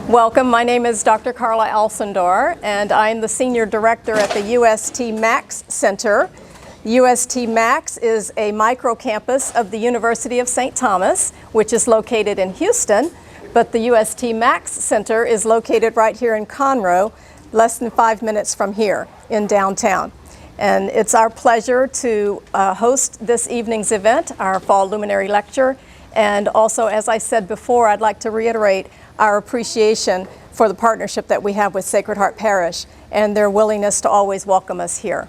Welcome. My name is Dr. Carla Alcindor, and I'm the Senior Director at the UST Max Center. UST Max is a microcampus of the University of St. Thomas, which is located in Houston, but the UST Max Center is located right here in Conroe, less than 5 minutes from here in downtown. And it's our pleasure to host this evening's event, our Fall Luminary Lecture. And also, as I said before, I'd like to reiterate our appreciation for the partnership that we have with Sacred Heart Parish and their willingness to always welcome us here.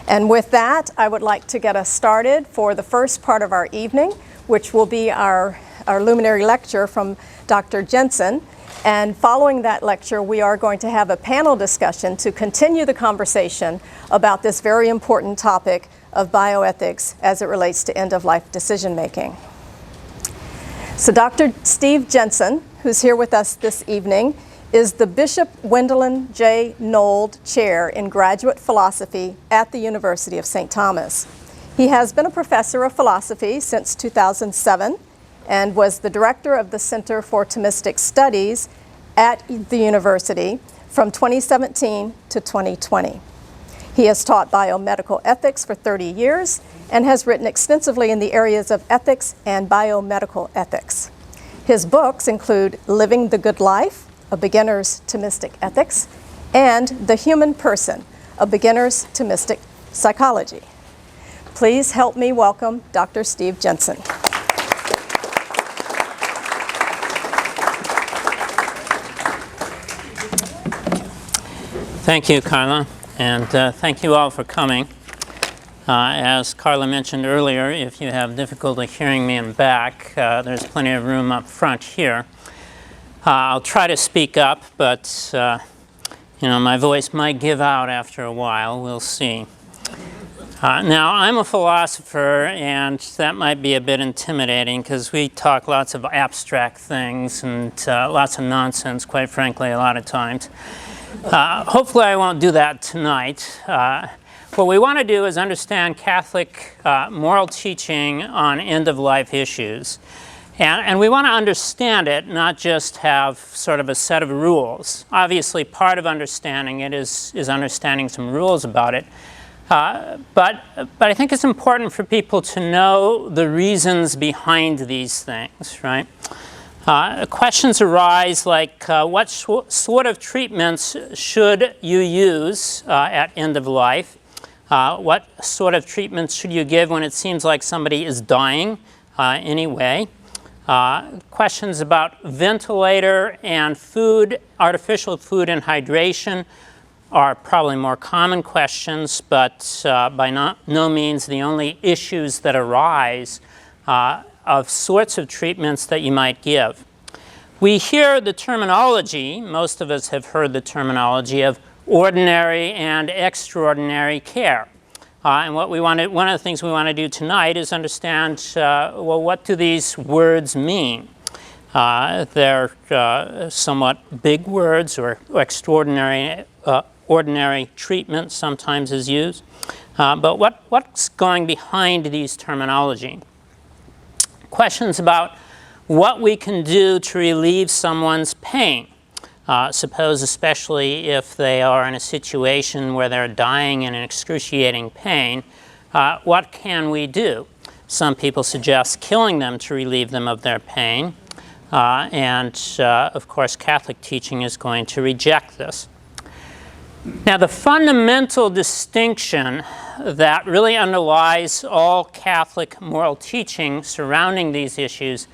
And with that, I would like to get us started for the first part of our evening, which will be our luminary lecture from Dr. Jensen. And following that lecture, we are going to have a panel discussion to continue the conversation about this very important topic of bioethics as it relates to end-of-life decision-making. So Dr. Steve Jensen, who's here with us this evening, is the Bishop Wendelin J. Nold Chair in Graduate Philosophy at the University of St. Thomas. He has been a professor of philosophy since 2007 and was the director of the Center for Thomistic Studies at the university from 2017 to 2020. He has taught biomedical ethics for 30 years and has written extensively in the areas of ethics and biomedical ethics. His books include Living the Good Life, A Beginner's Thomistic Ethics, and The Human Person, A Beginner's Thomistic Psychology. Please help me welcome Dr. Steve Jensen. Thank you, Carla, and thank you all for coming. As Carla mentioned earlier, if you have difficulty hearing me in back, there's plenty of room up front here. I'll try to speak up, but my voice might give out after a while. We'll see. Now, I'm a philosopher, and that might be a bit intimidating because we talk lots of abstract things and lots of nonsense, quite frankly, a lot of times. Hopefully I won't do that tonight. What we want to do is understand Catholic moral teaching on end-of-life issues. And we want to understand it, not just have sort of a set of rules. Obviously, part of understanding it is understanding some rules about it. But I think it's important for people to know the reasons behind these things, right? Questions arise like, what sort of treatments should you use at end of life? What sort of treatments should you give when it seems like somebody is dying anyway? Questions about ventilator and food, artificial food and hydration are probably more common questions, but by no means the only issues that arise of sorts of treatments that you might give. We hear the terminology, most of us have heard the terminology of ordinary and extraordinary care. And what we want to, one of the things we want to do tonight is understand, well, what do these words mean? They're somewhat big words, or extraordinary, ordinary treatment sometimes is used. But what's going behind these terminology? Questions about what we can do to relieve someone's pain. Suppose especially if they are in a situation where they're dying in an excruciating pain, what can we do? Some people suggest killing them to relieve them of their pain. Of course, Catholic teaching is going to reject this. Now, the fundamental distinction that really underlies all Catholic moral teaching surrounding these issues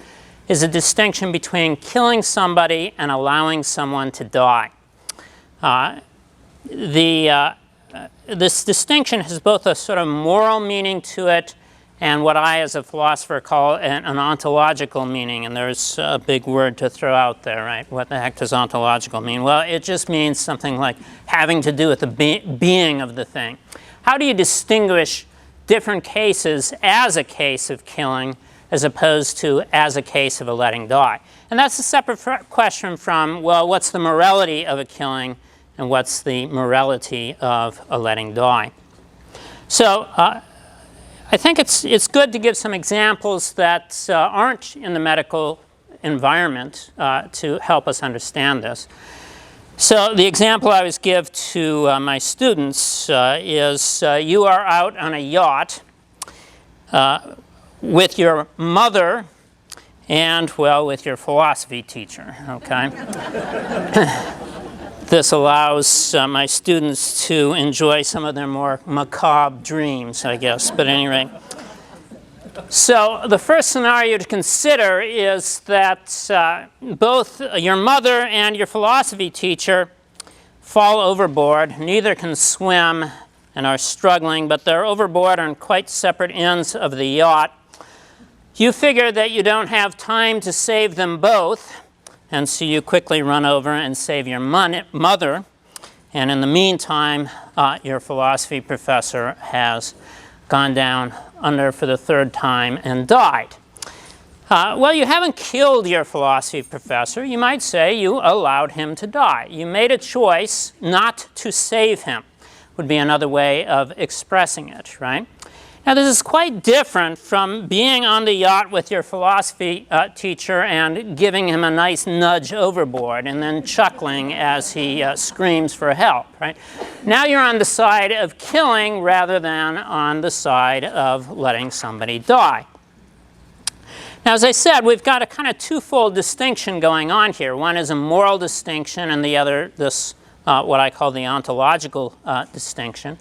is a distinction between killing somebody and allowing someone to die. This distinction has both a sort of moral meaning to it and what I, as a philosopher, call an ontological meaning. And there's a big word to throw out there, right? What the heck does ontological mean? Well, it just means something like having to do with the being of the thing. How do you distinguish different cases as a case of killing as opposed to as a case of a letting die? And that's a separate question from, well, what's the morality of a killing and what's the morality of a letting die? So I think it's good to give some examples that aren't in the medical environment to help us understand this. So the example I always give to my students is you are out on a yacht with your mother and, well, with your philosophy teacher, okay? This allows my students to enjoy some of their more macabre dreams, I guess, but anyway. So the first scenario to consider is that both your mother and your philosophy teacher fall overboard. Neither can swim and are struggling, but they're overboard on quite separate ends of the yacht. You figure that you don't have time to save them both, and so you quickly run over and save your mother. And in the meantime, your philosophy professor has gone down under for the third time and died. Well, you haven't killed your philosophy professor. You might say you allowed him to die. You made a choice not to save him, would be another way of expressing it, right? Now, this is quite different from being on the yacht with your philosophy teacher and giving him a nice nudge overboard and then chuckling as he screams for help, right? Now you're on the side of killing rather than on the side of letting somebody die. Now, as I said, we've got a kind of twofold distinction going on here. One is a moral distinction, and the other, this what I call the ontological distinction.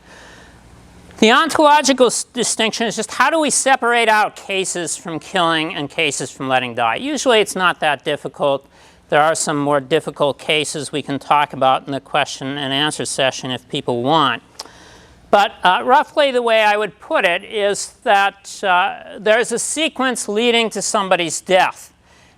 The ontological distinction is just how do we separate out cases from killing and cases from letting die. Usually it's not that difficult. There are some more difficult cases we can talk about in the question and answer session if people want. But roughly the way I would put it is that there's a sequence leading to somebody's death.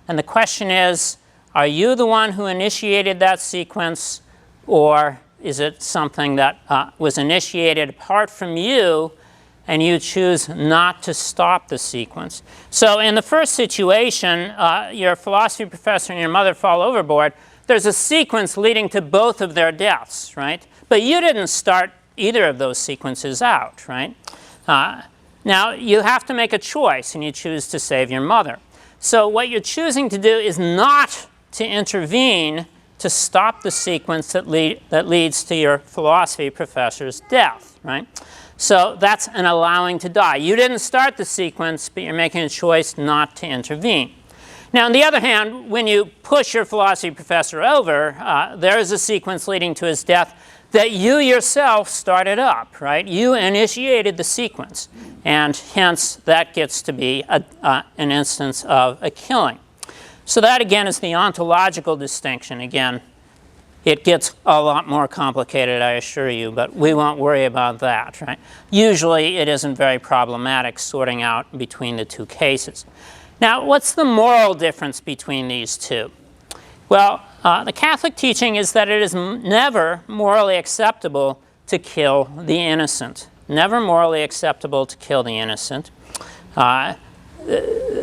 And the question is, are you the one who initiated that sequence, or is it something that was initiated apart from you and you choose not to stop the sequence? So in the first situation, your philosophy professor and your mother fall overboard. There's a sequence leading to both of their deaths, right? But you didn't start either of those sequences out, right? Now, you have to make a choice, and you choose to save your mother. So what you're choosing to do is not to intervene to stop the sequence that leads to your philosophy professor's death, right? So that's an allowing to die. You didn't start the sequence, but you're making a choice not to intervene. Now, on the other hand, when you push your philosophy professor over, there is a sequence leading to his death that you yourself started up, right? You initiated the sequence, and hence that gets to be an instance of a killing. So that, again, is the ontological distinction. Again, it gets a lot more complicated, I assure you, but we won't worry about that, right? Usually, it isn't very problematic sorting out between the two cases. Now, what's the moral difference between these two? Well, the Catholic teaching is that it is never morally acceptable to kill the innocent. Never morally acceptable to kill the innocent.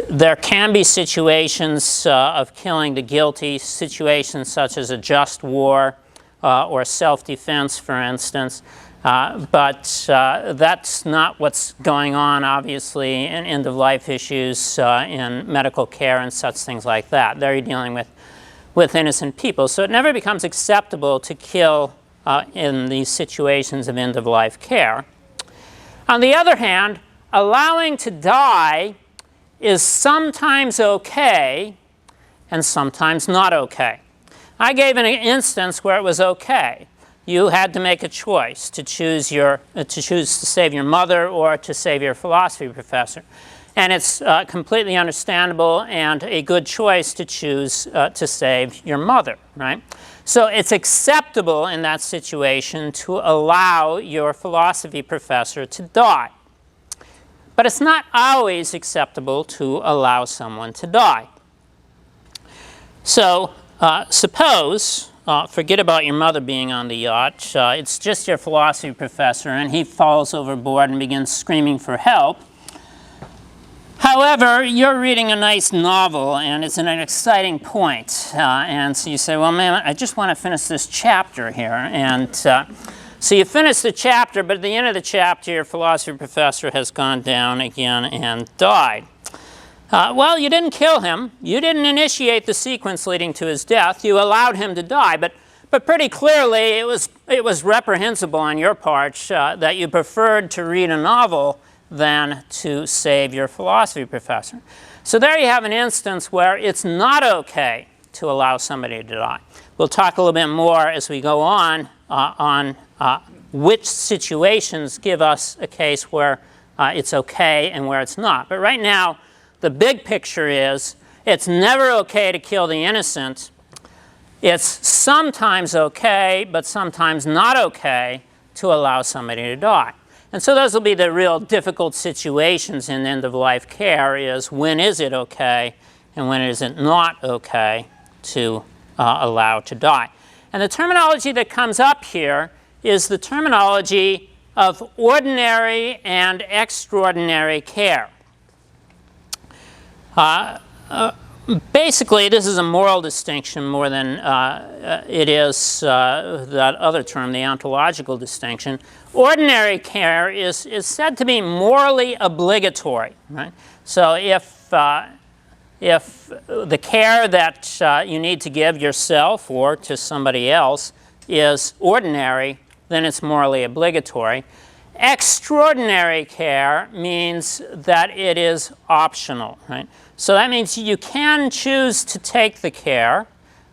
There can be situations of killing the guilty, situations such as a just war or self-defense, for instance. But that's not what's going on, obviously, in end-of-life issues in medical care and such things like that. They're dealing with innocent people. So it never becomes acceptable to kill in these situations of end-of-life care. On the other hand, allowing to die is sometimes okay and sometimes not okay. I gave an instance where it was okay. You had to make a choice to choose to save your mother or to save your philosophy professor. And it's completely understandable and a good choice to choose to save your mother, right? So it's acceptable in that situation to allow your philosophy professor to die. But it's not always acceptable to allow someone to die. So suppose, forget about your mother being on the yacht, it's just your philosophy professor, and he falls overboard and begins screaming for help. However, you're reading a nice novel, and it's at an exciting point. And so you say, well, man, I just want to finish this chapter here. And so you finish the chapter, but at the end of the chapter, your philosophy professor has gone down again and died. Well, you didn't kill him. You didn't initiate the sequence leading to his death. You allowed him to die. But pretty clearly, it was reprehensible on your part that you preferred to read a novel than to save your philosophy professor. So there you have an instance where it's not okay to allow somebody to die. We'll talk a little bit more as we go on which situations give us a case where it's okay and where it's not. But right now, the big picture is it's never okay to kill the innocent. It's sometimes okay, but sometimes not okay to allow somebody to die. And so those will be the real difficult situations in end-of-life care, is when is it okay and when is it not okay to allow to die. And the terminology that comes up here is the terminology of ordinary and extraordinary care. Basically, this is a moral distinction more than it is that other term, the ontological distinction. Ordinary care is said to be morally obligatory, right? So if the care that you need to give yourself or to somebody else is ordinary, then it's morally obligatory. Extraordinary care means that it is optional, right? So that means you can choose to take the care,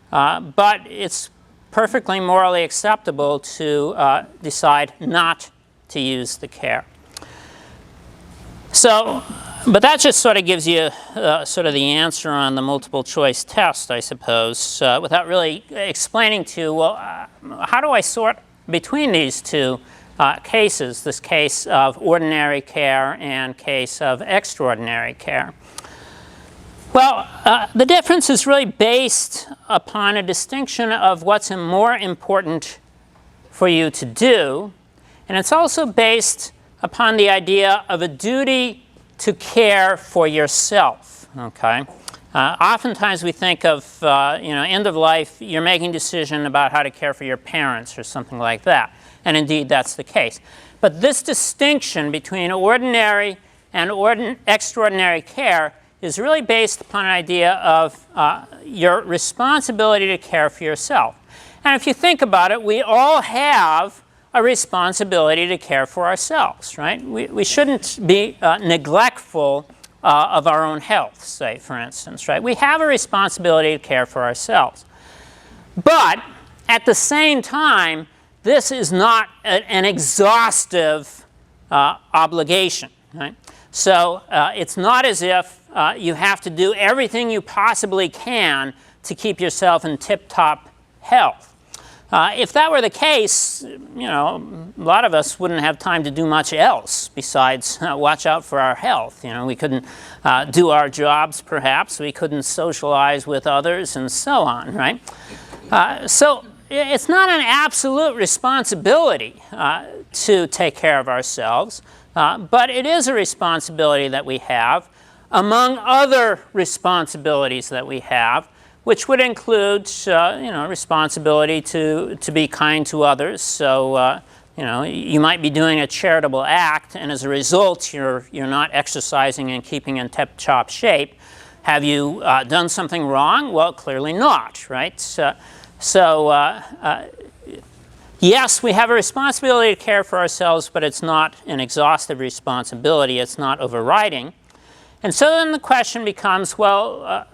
but it's perfectly morally acceptable to decide not to use the care. So, but that just sort of gives you sort of the answer on the multiple choice test, I suppose, without really explaining to you, well, how do I sort between these two cases, this case of ordinary care and case of extraordinary care? Well, the difference is really based upon a distinction of what's more important for you to do, and it's also based upon the idea of a duty to care for yourself, okay? Oftentimes we think of, end of life, you're making a decision about how to care for your parents or something like that, and indeed that's the case. But this distinction between ordinary and extraordinary care is really based upon an idea of your responsibility to care for yourself. And if you think about it, we all have a responsibility to care for ourselves, right? We shouldn't be neglectful of our own health, say, for instance, right? We have a responsibility to care for ourselves. But at the same time, this is not an exhaustive obligation, right? So it's not as if you have to do everything you possibly can to keep yourself in tip-top health. If that were the case, a lot of us wouldn't have time to do much else besides watch out for our health. We couldn't do our jobs, perhaps. We couldn't socialize with others, and so on, right? So it's not an absolute responsibility to take care of ourselves, but it is a responsibility that we have, among other responsibilities that we have, which would include, responsibility to be kind to others. So, you might be doing a charitable act, and as a result, you're not exercising and keeping in tip-top shape. Have you done something wrong? Well, clearly not, right? Yes, we have a responsibility to care for ourselves, but it's not an exhaustive responsibility. It's not overriding. And so then the question becomes, well,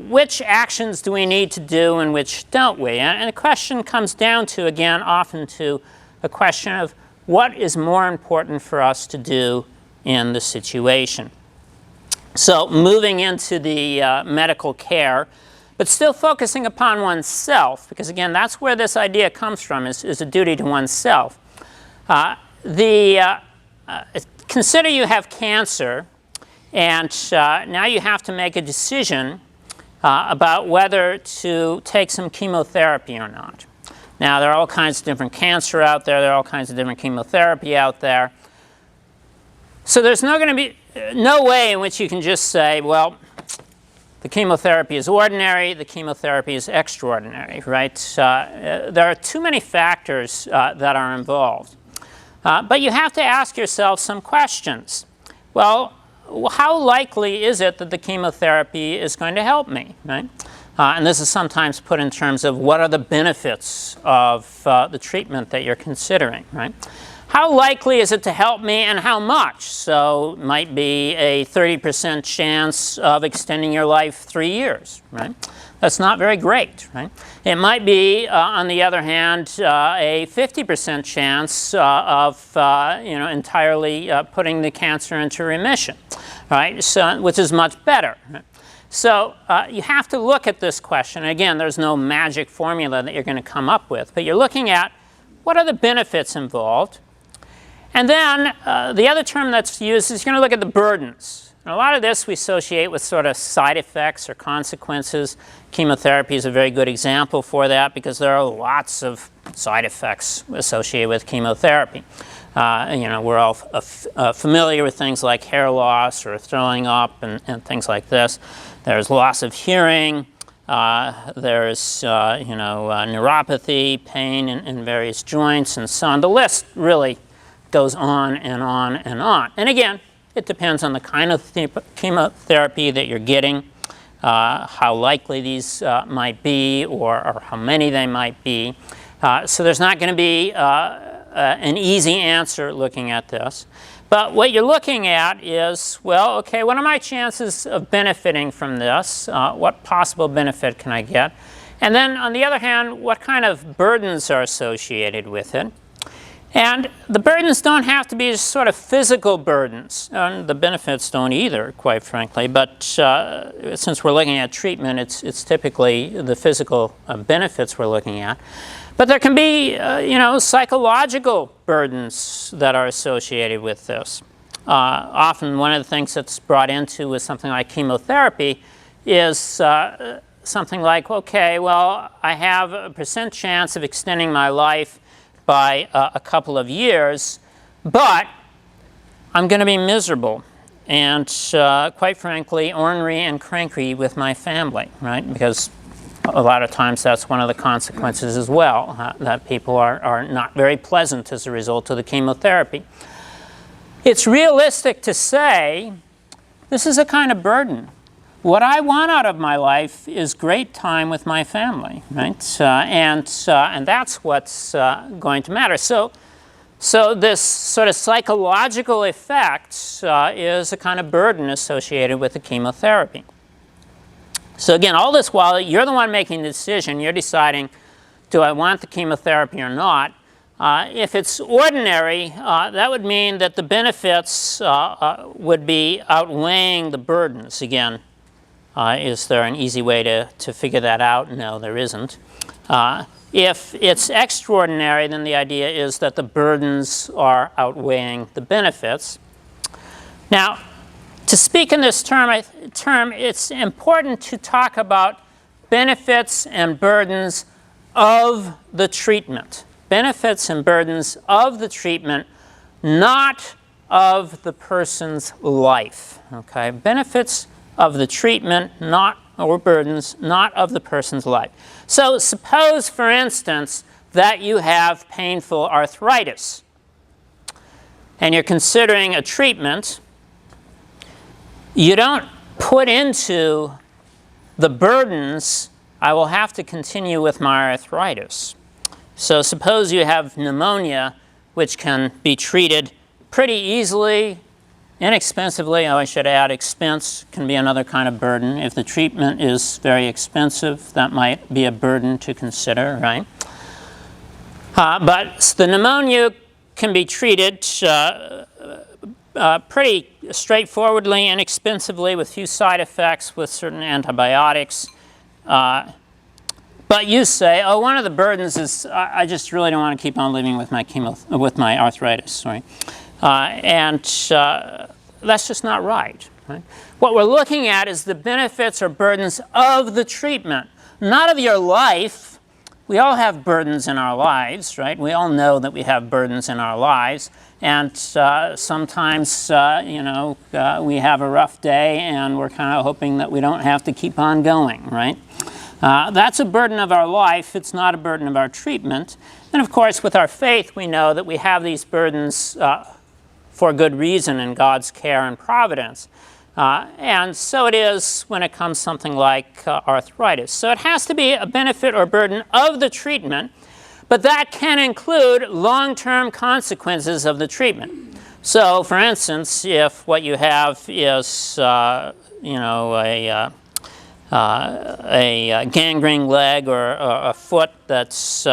which actions do we need to do and which don't we? And the question comes down to, again, often to a question of what is more important for us to do in the situation. So moving into the medical care, but still focusing upon oneself, because again, that's where this idea comes from, is a duty to oneself. Consider you have cancer, and now you have to make a decision about whether to take some chemotherapy or not. Now, there are all kinds of different cancer out there. There are all kinds of different chemotherapy out there. So there's no way in which you can just say, well, the chemotherapy is ordinary, the chemotherapy is extraordinary, right? There are too many factors that are involved. But you have to ask yourself some questions. Well, how likely is it that the chemotherapy is going to help me, right? And this is sometimes put in terms of what are the benefits of the treatment that you're considering, right? How likely is it to help me and how much? So it might be a 30% chance of extending your life 3 years, right? That's not very great, right? It might be, on the other hand, a 50% chance of entirely putting the cancer into remission, right? So, which is much better. Right? So you have to look at this question. Again, there's no magic formula that you're going to come up with, but you're looking at what are the benefits involved. And then the other term that's used is you're going to look at the burdens. And a lot of this we associate with sort of side effects or consequences. Chemotherapy is a very good example for that because there are lots of side effects associated with chemotherapy. We're all familiar with things like hair loss or throwing up and things like this. There's loss of hearing. There's neuropathy, pain in various joints, and so on. The list really goes on and on and on. And again, it depends on the kind of chemotherapy that you're getting, how likely these might be, or how many they might be. So there's not going to be an easy answer looking at this. But what you're looking at is, well, okay, what are my chances of benefiting from this? What possible benefit can I get? And then, on the other hand, what kind of burdens are associated with it? And the burdens don't have to be just sort of physical burdens. And the benefits don't either, quite frankly. But since we're looking at treatment, it's typically the physical benefits we're looking at. But there can be, psychological burdens that are associated with this. Often one of the things that's brought into with something like chemotherapy is something like, okay, well, I have a % chance of extending my life by a couple of years, but I'm going to be miserable and, quite frankly, ornery and cranky with my family, right? Because a lot of times that's one of the consequences as well, that people are not very pleasant as a result of the chemotherapy. It's realistic to say this is a kind of burden. What I want out of my life is great time with my family, right? And that's what's going to matter. So this sort of psychological effect is a kind of burden associated with the chemotherapy. So again, all this while you're the one making the decision, you're deciding, do I want the chemotherapy or not? If it's ordinary, that would mean that the benefits would be outweighing the burdens. Again, is there an easy way to figure that out? No, there isn't. If it's extraordinary, then the idea is that the burdens are outweighing the benefits. Now, to speak in this term, it's important to talk about benefits and burdens of the treatment. Benefits and burdens of the treatment, not of the person's life. Okay? Benefits of the treatment, or burdens, not of the person's life. So suppose, for instance, that you have painful arthritis, and you're considering a treatment. You don't put into the burdens, I will have to continue with my arthritis. So suppose you have pneumonia, which can be treated pretty easily, inexpensively. I should add, expense can be another kind of burden. If the treatment is very expensive, that might be a burden to consider, right? But the pneumonia can be treated pretty straightforwardly, inexpensively, with few side effects, with certain antibiotics. But you say, oh, one of the burdens is I just really don't want to keep on living with my arthritis. Sorry. And that's just not right. What we're looking at is the benefits or burdens of the treatment, not of your life. We all have burdens in our lives, right? We all know that we have burdens in our lives. And sometimes, we have a rough day and we're kind of hoping that we don't have to keep on going, right? That's a burden of our life. It's not a burden of our treatment. And of course, with our faith, we know that we have these burdens for good reason in God's care and providence. And so it is when it comes to something like arthritis. So it has to be a benefit or burden of the treatment, but that can include long-term consequences of the treatment. So, for instance, if what you have is, a gangrene leg or a foot that's,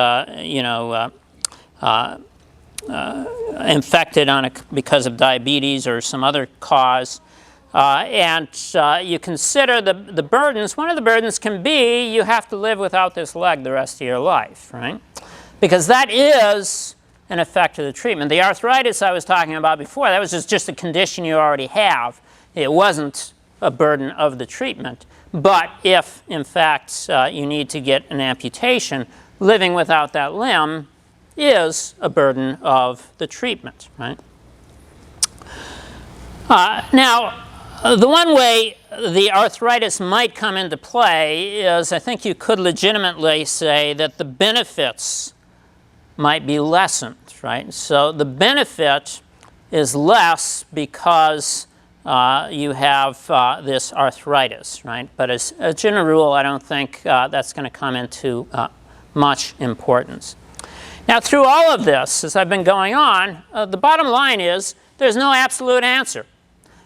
infected because of diabetes or some other cause, and you consider the burdens, one of the burdens can be you have to live without this leg the rest of your life, right? Because that is an effect of the treatment. The arthritis I was talking about before, that was just a condition you already have. It wasn't a burden of the treatment. But if, in fact, you need to get an amputation, living without that limb is a burden of the treatment, right? Now, the one way the arthritis might come into play is I think you could legitimately say that the benefits might be lessened, right? So the benefit is less because you have this arthritis, right? But as a general rule, I don't think that's going to come into much importance. Now, through all of this, as I've been going on, the bottom line is there's no absolute answer.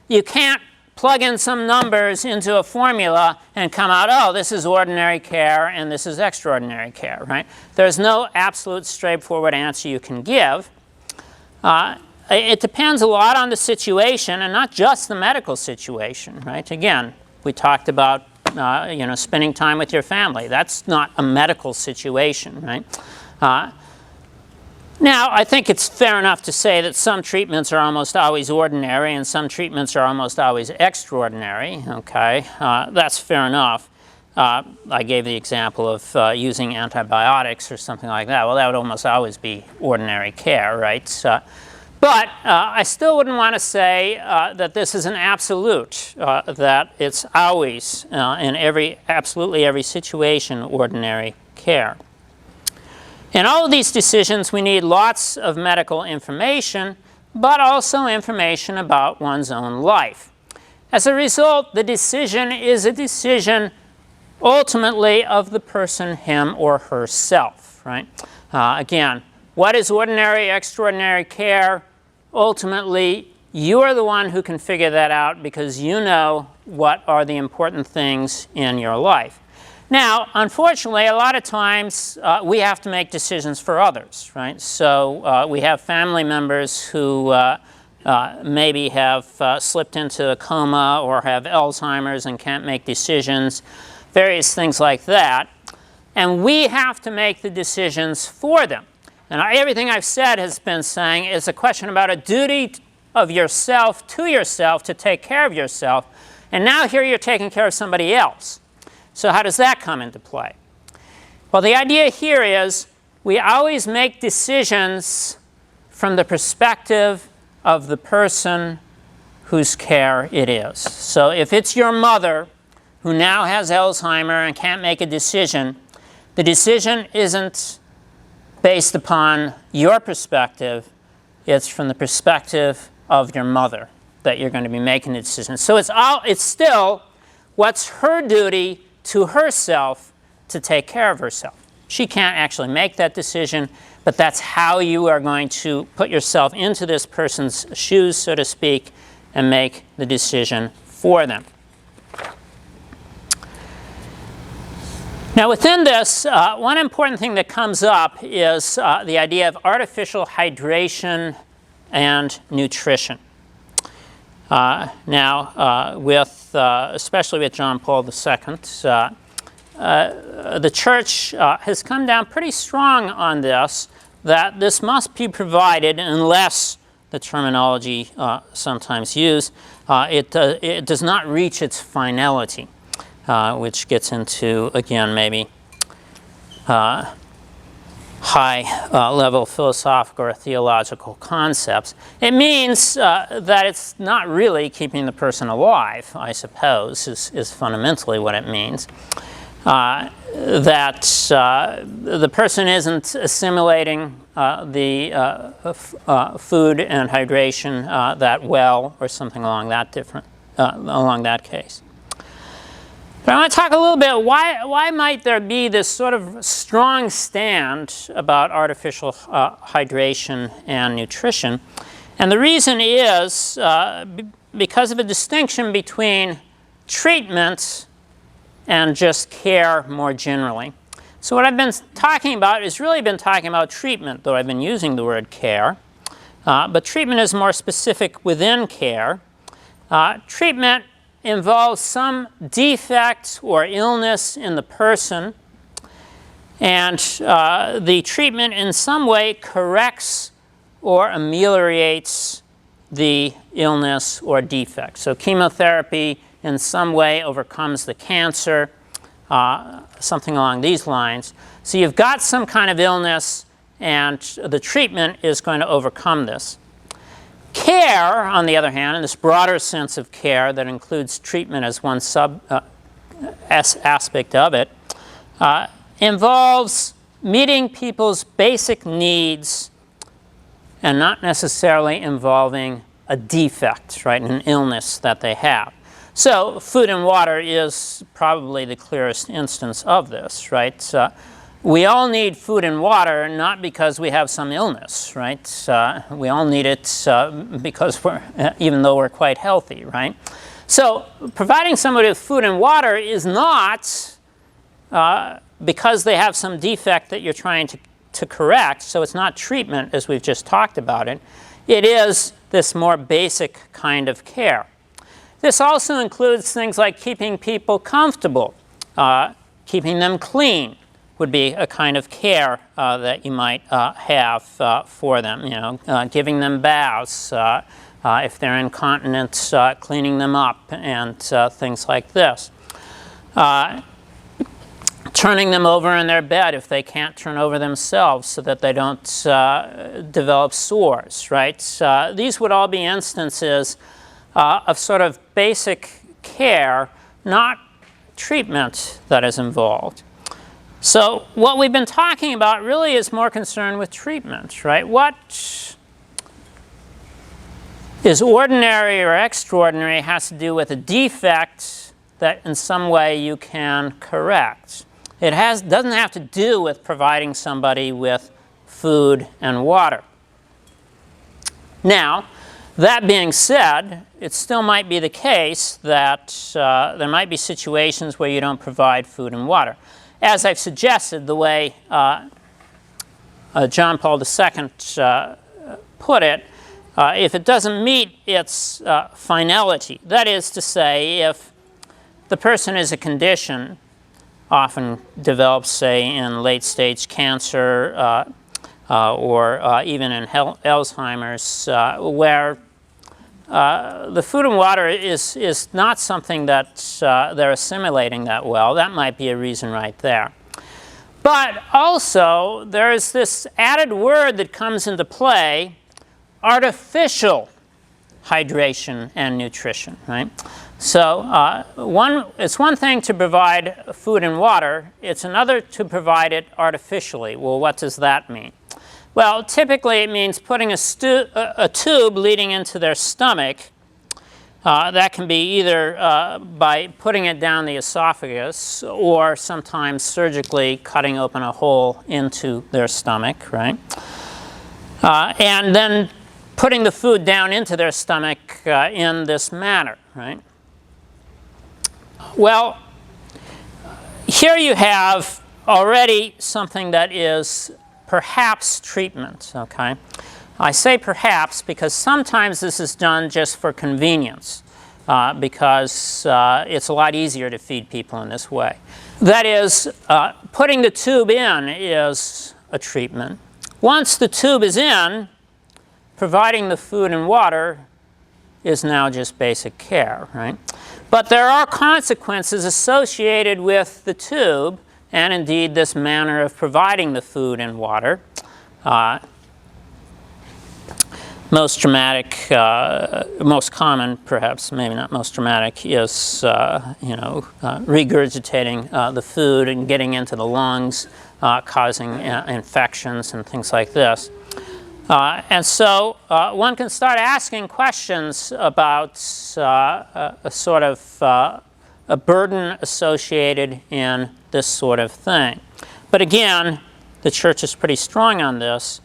You can't plug in some numbers into a formula and come out, oh, this is ordinary care and this is extraordinary care, right? There's no absolute straightforward answer you can give. It depends a lot on the situation and not just the medical situation, right? Again, we talked about, spending time with your family. That's not a medical situation, right? Now, I think it's fair enough to say that some treatments are almost always ordinary and some treatments are almost always extraordinary, okay? That's fair enough. I gave the example of using antibiotics or something like that. Well, that would almost always be ordinary care, right? But I still wouldn't want to say that this is an absolute, that it's always, in absolutely every situation, ordinary care. In all of these decisions, we need lots of medical information, but also information about one's own life. As a result, the decision is a decision ultimately of the person, him or herself, right? Again, what is ordinary, extraordinary care? Ultimately, you are the one who can figure that out because you know what are the important things in your life. Now, unfortunately, a lot of times we have to make decisions for others, right? So we have family members who maybe have slipped into a coma or have Alzheimer's and can't make decisions, various things like that. And we have to make the decisions for them. And everything I've said has been saying is a question about a duty of yourself to take care of yourself. And now here you're taking care of somebody else. So how does that come into play? Well, the idea here is we always make decisions from the perspective of the person whose care it is. So if it's your mother who now has Alzheimer's and can't make a decision, the decision isn't based upon your perspective, it's from the perspective of your mother that you're going to be making the decision. So it's still what's her duty to herself to take care of herself. She can't actually make that decision, but that's how you are going to put yourself into this person's shoes, so to speak, and make the decision for them. Now, within this, one important thing that comes up is the idea of artificial hydration and nutrition. Especially with John Paul II, the church has come down pretty strong on this, that this must be provided unless the terminology sometimes used, it does not reach its finality, which gets into, again, maybe high-level philosophical or theological concepts. It means that it's not really keeping the person alive, I suppose, is fundamentally what it means. That the person isn't assimilating food and hydration that well, or something along that case. But I want to talk a little bit, why might there be this sort of strong stand about artificial hydration and nutrition? And the reason is because of a distinction between treatment and just care more generally. So what I've been talking about is really been talking about treatment, though I've been using the word care. But treatment is more specific within care. Treatment involves some defect or illness in the person, and the treatment in some way corrects or ameliorates the illness or defect. So chemotherapy in some way overcomes the cancer, something along these lines. So you've got some kind of illness, and the treatment is going to overcome this. Care, on the other hand, in this broader sense of care that includes treatment as one aspect of it, involves meeting people's basic needs and not necessarily involving a defect, right, an illness that they have. So food and water is probably the clearest instance of this, right? We all need food and water, not because we have some illness, right? We all need it because even though we're quite healthy, right? So providing somebody with food and water is not because they have some defect that you're trying to correct, so it's not treatment as we've just talked about it. It is this more basic kind of care. This also includes things like keeping people comfortable, keeping them clean would be a kind of care that you might have for them. You know, giving them baths, if they're incontinent, cleaning them up, and things like this. Turning them over in their bed if they can't turn over themselves so that they don't develop sores, right? These would all be instances of sort of basic care, not treatment that is involved. So what we've been talking about really is more concerned with treatment, right? What is ordinary or extraordinary has to do with a defect that in some way you can correct. It doesn't have to do with providing somebody with food and water. Now, that being said, it still might be the case that there might be situations where you don't provide food and water. As I've suggested, the way John Paul II put it, if it doesn't meet its finality, that is to say, if the person is a condition, often develops, say, in late-stage cancer or even in Alzheimer's, where the food and water is not something that they're assimilating that well. That might be a reason right there. But also, there's this added word that comes into play, artificial hydration and nutrition, right? So it's one thing to provide food and water. It's another to provide it artificially. Well, what does that mean? Well, typically it means putting a tube leading into their stomach. That can be either by putting it down the esophagus or sometimes surgically cutting open a hole into their stomach, right? And then putting the food down into their stomach in this manner, right? Well, here you have already something that is perhaps treatment, okay? I say perhaps because sometimes this is done just for convenience because it's a lot easier to feed people in this way. That is, putting the tube in is a treatment. Once the tube is in, providing the food and water is now just basic care, right? But there are consequences associated with the tube and indeed this manner of providing the food and water. most dramatic, most common, perhaps, maybe not most dramatic, is regurgitating the food and getting into the lungs, causing infections and things like this. And so one can start asking questions about a sort of a burden associated in this sort of thing. But again, the church is pretty strong on this.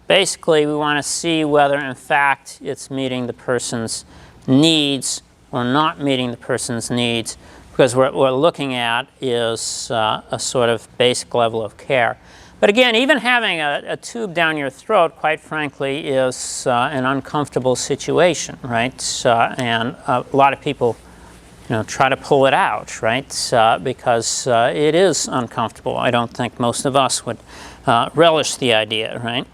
Basically, we want to see whether, in fact, it's meeting the person's needs or not meeting the person's needs, because what we're looking at is a sort of basic level of care. But again, even having a tube down your throat, quite frankly, is an uncomfortable situation, right? And a lot of people try to pull it out, right? Because it is uncomfortable. I don't think most of us would relish the idea, right?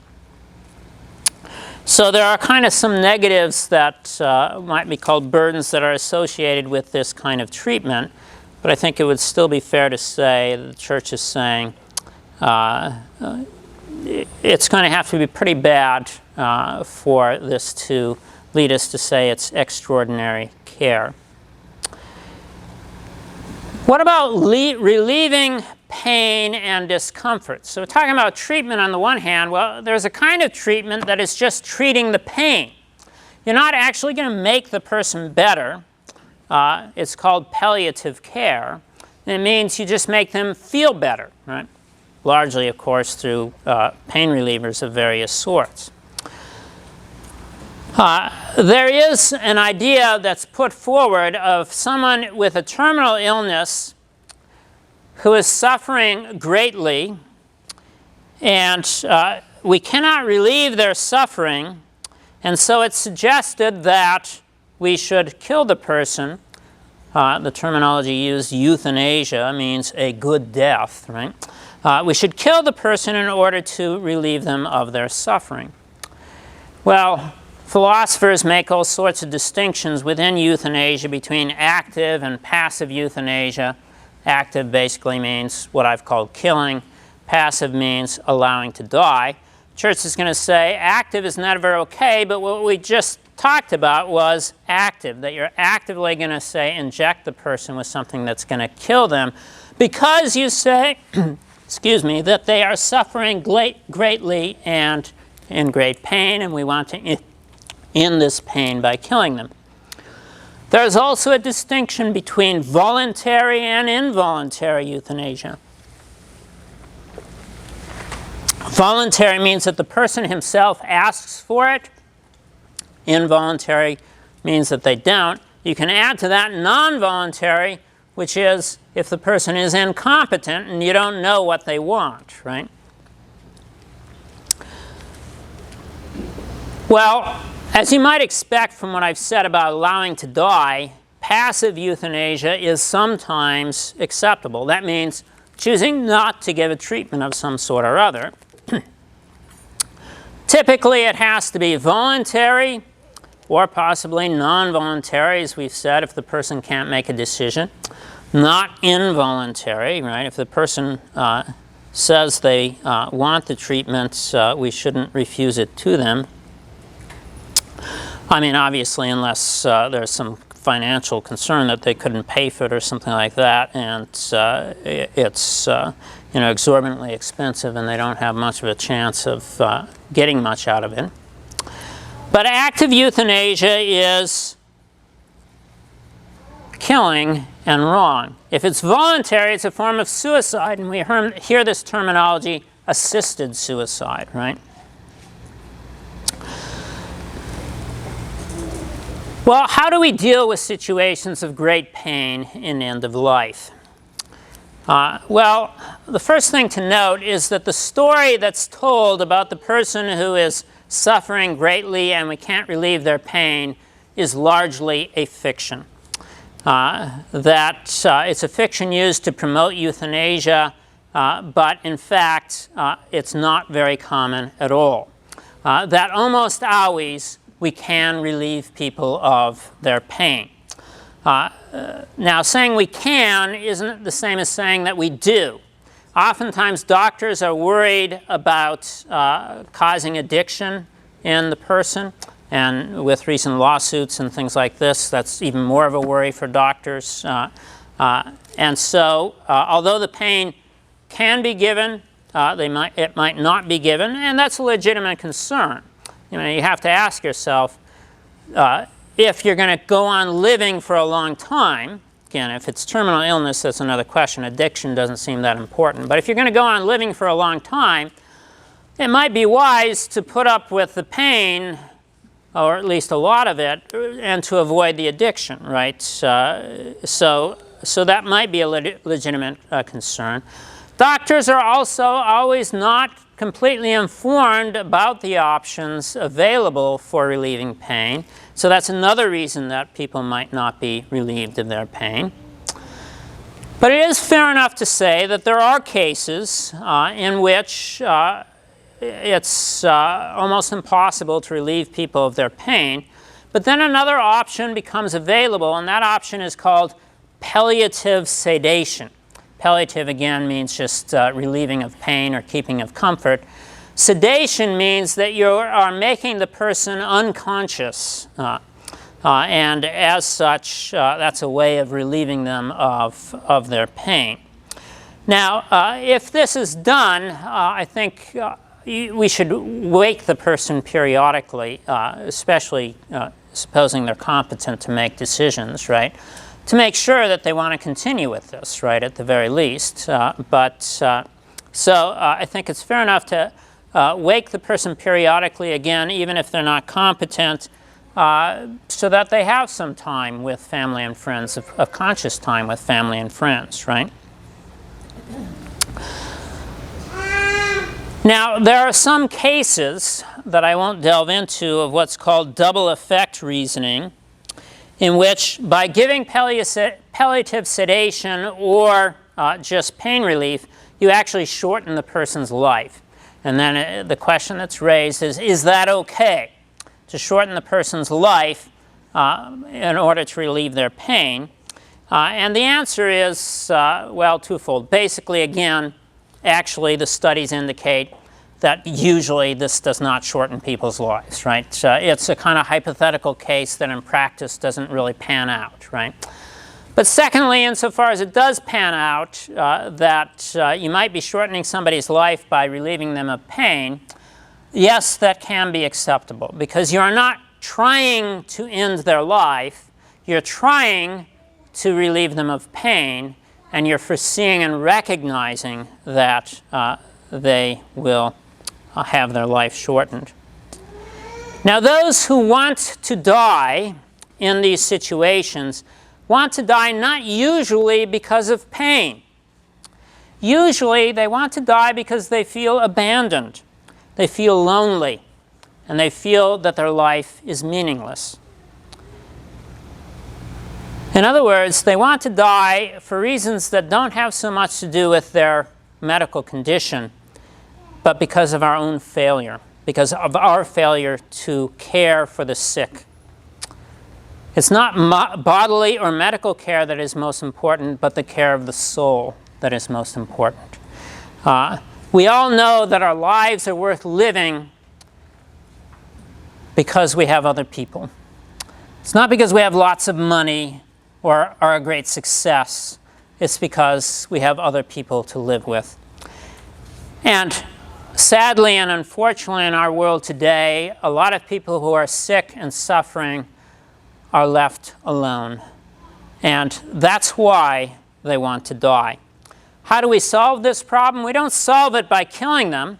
So there are kind of some negatives that might be called burdens that are associated with this kind of treatment, but I think it would still be fair to say that the church is saying it's going to have to be pretty bad for this to lead us to say it's extraordinary care. What about relieving pain and discomfort? So we're talking about treatment on the one hand. Well, there's a kind of treatment that is just treating the pain. You're not actually going to make the person better. It's called palliative care. And it means you just make them feel better, right? Largely, of course, through pain relievers of various sorts. There is an idea that's put forward of someone with a terminal illness who is suffering greatly, and we cannot relieve their suffering, and so it's suggested that we should kill the person. The terminology used, euthanasia, means a good death, right? We should kill the person in order to relieve them of their suffering. Well, philosophers make all sorts of distinctions within euthanasia between active and passive euthanasia. Active basically means what I've called killing. Passive means allowing to die. The church is going to say active is never okay, but what we just talked about was active, that you're actively going to say inject the person with something that's going to kill them because you say, excuse me, that they are suffering greatly and in great pain, and we want to end this pain by killing them. There's also a distinction between voluntary and involuntary euthanasia. Voluntary means that the person himself asks for it. Involuntary means that they don't. You can add to that non-voluntary, which is if the person is incompetent and you don't know what they want, right? Well, as you might expect from what I've said about allowing to die, passive euthanasia is sometimes acceptable. That means choosing not to give a treatment of some sort or other. Typically, it has to be voluntary or possibly non-voluntary, as we've said, if the person can't make a decision. Not involuntary, right? If the person says they want the treatment, we shouldn't refuse it to them. I mean, obviously, unless there's some financial concern that they couldn't pay for it or something like that, and it's exorbitantly expensive, and they don't have much of a chance of getting much out of it. But active euthanasia is killing and wrong. If it's voluntary, it's a form of suicide, and we hear this terminology, assisted suicide, right? Well, how do we deal with situations of great pain in end of life? Well, the first thing to note is that the story that's told about the person who is suffering greatly and we can't relieve their pain is largely a fiction. It's a fiction used to promote euthanasia, but in fact, it's not very common at all. That almost always we can relieve people of their pain. Now, saying we can isn't the same as saying that we do. Oftentimes, doctors are worried about causing addiction in the person. And with recent lawsuits and things like this, that's even more of a worry for doctors. And so, although the pain can be given, it might not be given, and that's a legitimate concern. You know, you have to ask yourself, if you're going to go on living for a long time, again, if it's terminal illness, that's another question. Addiction doesn't seem that important. But if you're going to go on living for a long time, it might be wise to put up with the pain, or at least a lot of it, and to avoid the addiction, right? So that might be a legitimate concern. Doctors are also always not completely informed about the options available for relieving pain. So that's another reason that people might not be relieved of their pain. But it is fair enough to say that there are cases in which it's almost impossible to relieve people of their pain. But then another option becomes available, and that option is called palliative sedation. Palliative, again, means just relieving of pain or keeping of comfort. Sedation means that you are making the person unconscious. And as such, that's a way of relieving them of their pain. Now, if this is done, I think we should wake the person periodically, especially supposing they're competent to make decisions, right? To make sure that they want to continue with this, right, at the very least. So I think it's fair enough to wake the person periodically, again, even if they're not competent, so that they have some time with family and friends, of conscious time with family and friends, right? Now, there are some cases that I won't delve into of what's called double effect reasoning, in which by giving palliative sedation or just pain relief, you actually shorten the person's life. And then the question that's raised is that okay to shorten the person's life in order to relieve their pain? And the answer is, well, twofold. Basically, again, actually the studies indicate that usually this does not shorten people's lives, right? It's a kind of hypothetical case that in practice doesn't really pan out, right? But secondly, insofar as it does pan out that you might be shortening somebody's life by relieving them of pain, yes, that can be acceptable, because you're not trying to end their life, you're trying to relieve them of pain, and you're foreseeing and recognizing that they will have their life shortened. Now, those who want to die in these situations want to die not usually because of pain. Usually, they want to die because they feel abandoned, they feel lonely, and they feel that their life is meaningless. In other words, they want to die for reasons that don't have so much to do with their medical condition, but because of our own failure, because of our failure to care for the sick. It's not bodily or medical care that is most important, but the care of the soul that is most important. We all know that our lives are worth living because we have other people. It's not because we have lots of money or are a great success. It's because we have other people to live with. And sadly and unfortunately in our world today, a lot of people who are sick and suffering are left alone. And that's why they want to die. How do we solve this problem? We don't solve it by killing them.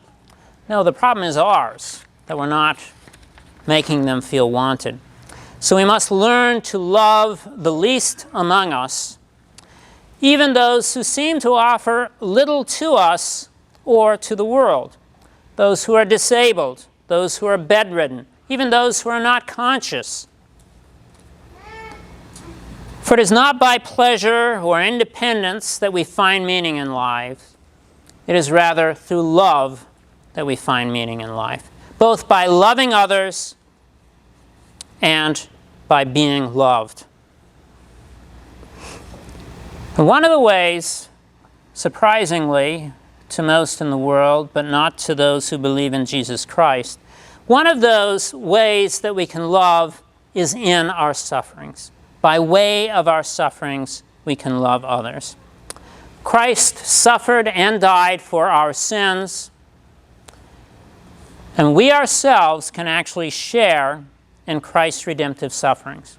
No, the problem is ours, that we're not making them feel wanted. So we must learn to love the least among us, even those who seem to offer little to us or to the world. Those who are disabled, those who are bedridden, even those who are not conscious. For it is not by pleasure or independence that we find meaning in life. It is rather through love that we find meaning in life, both by loving others and by being loved. And one of the ways, surprisingly, to most in the world, but not to those who believe in Jesus Christ, One of those ways that we can love is in our sufferings. By way of our sufferings, we can love others. Christ suffered and died for our sins, and we ourselves can actually share in Christ's redemptive sufferings.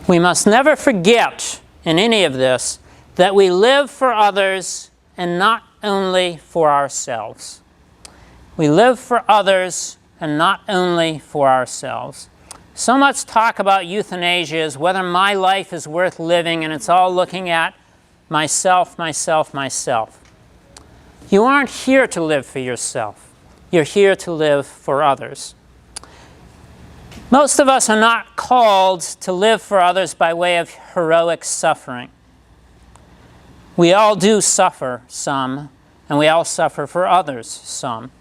We must never forget in any of this that we live for others and not only for ourselves. We live for others and not only for ourselves. So much talk about euthanasia is whether my life is worth living, and it's all looking at myself, myself, myself. You aren't here to live for yourself. You're here to live for others. Most of us are not called to live for others by way of heroic suffering. We all do suffer some, and we all suffer for others some.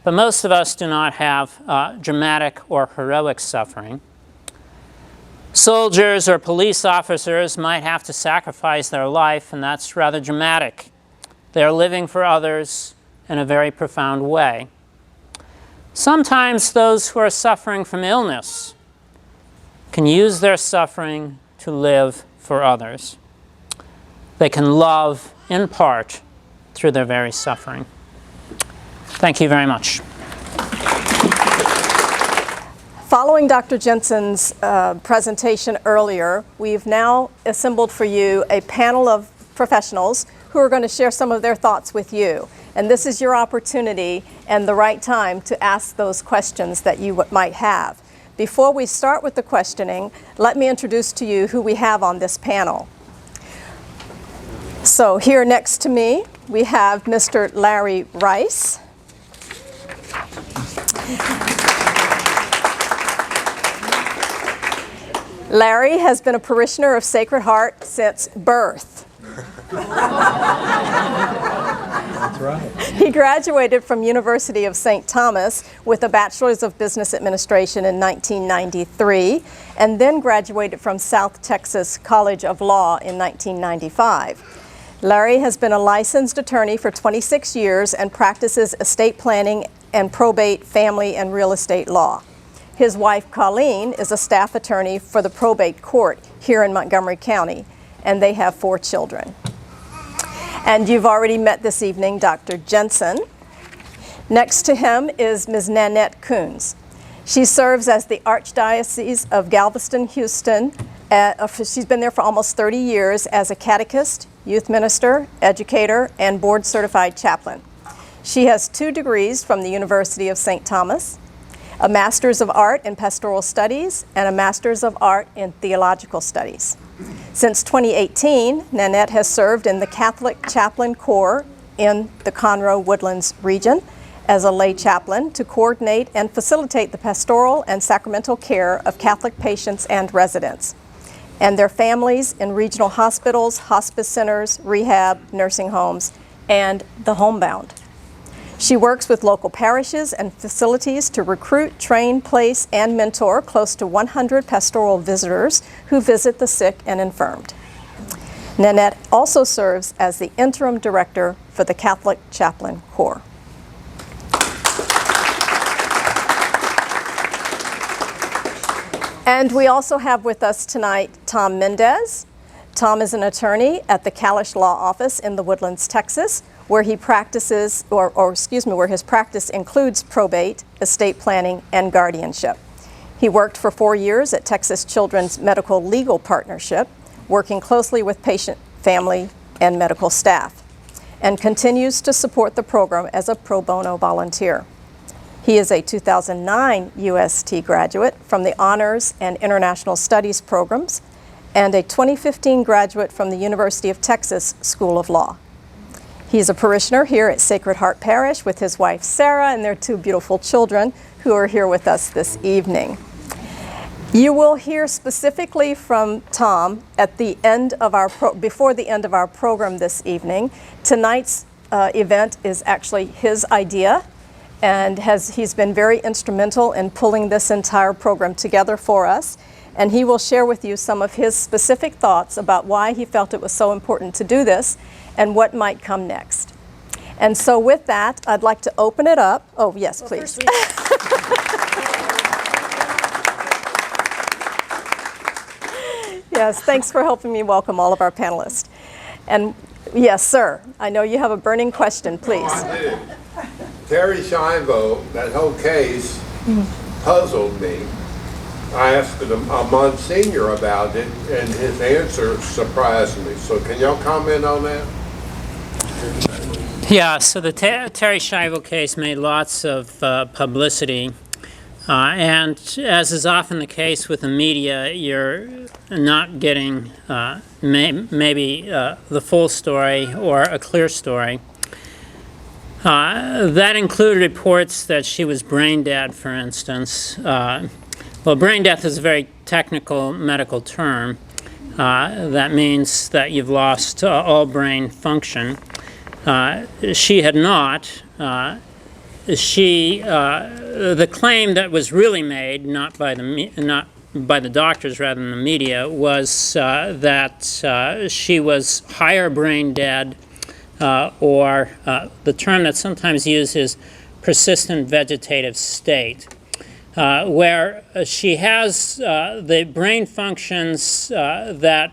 But most of us do not have dramatic or heroic suffering. Soldiers or police officers might have to sacrifice their life, and that's rather dramatic. They're living for others in a very profound way. Sometimes those who are suffering from illness can use their suffering to live for others. They can love in part through their very suffering. Thank you very much. Following Dr. Jensen's presentation earlier, we've now assembled for you a panel of professionals who are going to share some of their thoughts with you. And this is your opportunity and the right time to ask those questions that you might have. Before we start with the questioning, let me introduce to you who we have on this panel. So here next to me, we have Mr. Larry Rice. Larry has been a parishioner of Sacred Heart since birth. That's right. He graduated from University of St. Thomas with a Bachelor's of Business Administration in 1993, and then graduated from South Texas College of Law in 1995. Larry has been a licensed attorney for 26 years and practices estate planning and probate, family, and real estate law. His wife, Colleen, is a staff attorney for the probate court here in Montgomery County, and they have 4 children. And you've already met this evening Dr. Jensen. Next to him is Ms. Nannette Coons. She serves as the Archdiocese of Galveston-Houston. She's been there for almost 30 years as a catechist, youth minister, educator, and board-certified chaplain. She has 2 degrees from the University of St. Thomas, a Master's of Art in Pastoral Studies, and a Master's of Art in Theological Studies. Since 2018, Nannette has served in the Catholic Chaplain Corps in the Conroe Woodlands region as a lay chaplain to coordinate and facilitate the pastoral and sacramental care of Catholic patients and residents, and their families in regional hospitals, hospice centers, rehab, nursing homes, and the homebound. She works with local parishes and facilities to recruit, train, place, and mentor close to 100 pastoral visitors who visit the sick and infirmed. Nannette also serves as the interim director for the Catholic Chaplain Corps. And we also have with us tonight Tom Mendez. Tom is an attorney at the Kalish Law Office in the Woodlands, Texas, where he practices, where his practice includes probate, estate planning, and guardianship. He worked for 4 years at Texas Children's Medical Legal Partnership, working closely with patient, family, and medical staff, and continues to support the program as a pro bono volunteer. He is a 2009 UST graduate from the Honors and International Studies programs, and a 2015 graduate from the University of Texas School of Law. He's a parishioner here at Sacred Heart Parish with his wife Sarah and their 2 beautiful children who are here with us this evening. You will hear specifically from Tom at the end of before the end of our program this evening. Tonight's event is actually his idea, and he's been very instrumental in pulling this entire program together for us. And he will share with you some of his specific thoughts about why he felt it was so important to do this and what might come next. And so with that, I'd like to open it up. Oh, yes, please. Yes, thanks for helping me welcome all of our panelists. And yes, sir, I know you have a burning question, please. I do. Terry Schiavo, that whole case puzzled me. I asked a Monsignor about it, and his answer surprised me. So can y'all comment on that? Yeah, so the Terry Schiavo case made lots of publicity. And as is often the case with the media, you're not getting maybe the full story or a clear story. That included reports that she was brain dead, for instance. Well, brain death is a very technical medical term. That means that you've lost all brain function. She had not. The claim that was really made, not by the doctors rather than the media, was that she was higher brain dead, or the term that's sometimes used is persistent vegetative state, where she has the brain functions that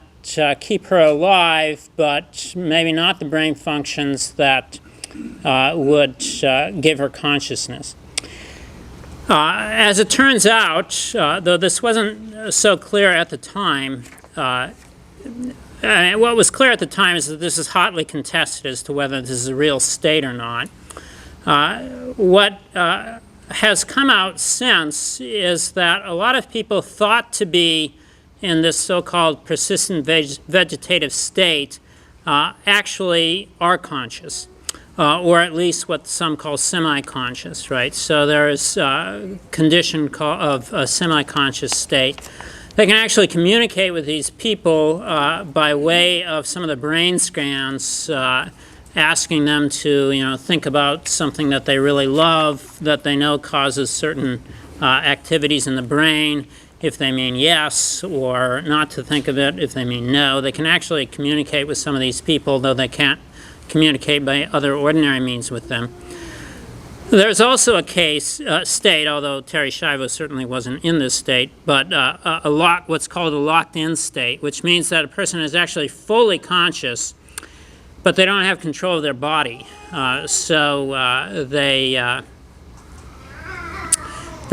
keep her alive, but maybe not the brain functions that would give her consciousness. As it turns out, though this wasn't so clear at the time, what was clear at the time is that this is hotly contested as to whether this is a real state or not. What has come out since is that a lot of people thought to be in this so-called persistent vegetative state actually are conscious. Or at least what some call semi-conscious, right? So there is a condition of a semi-conscious state. They can actually communicate with these people by way of some of the brain scans, asking them to, think about something that they really love, that they know causes certain activities in the brain. If they mean yes, or not to think of it, if they mean no. They can actually communicate with some of these people, though they can't communicate by other ordinary means with them. There's also a case, state, although Terry Schiavo certainly wasn't in this state, but what's called a locked-in state, which means that a person is actually fully conscious, but they don't have control of their body. So they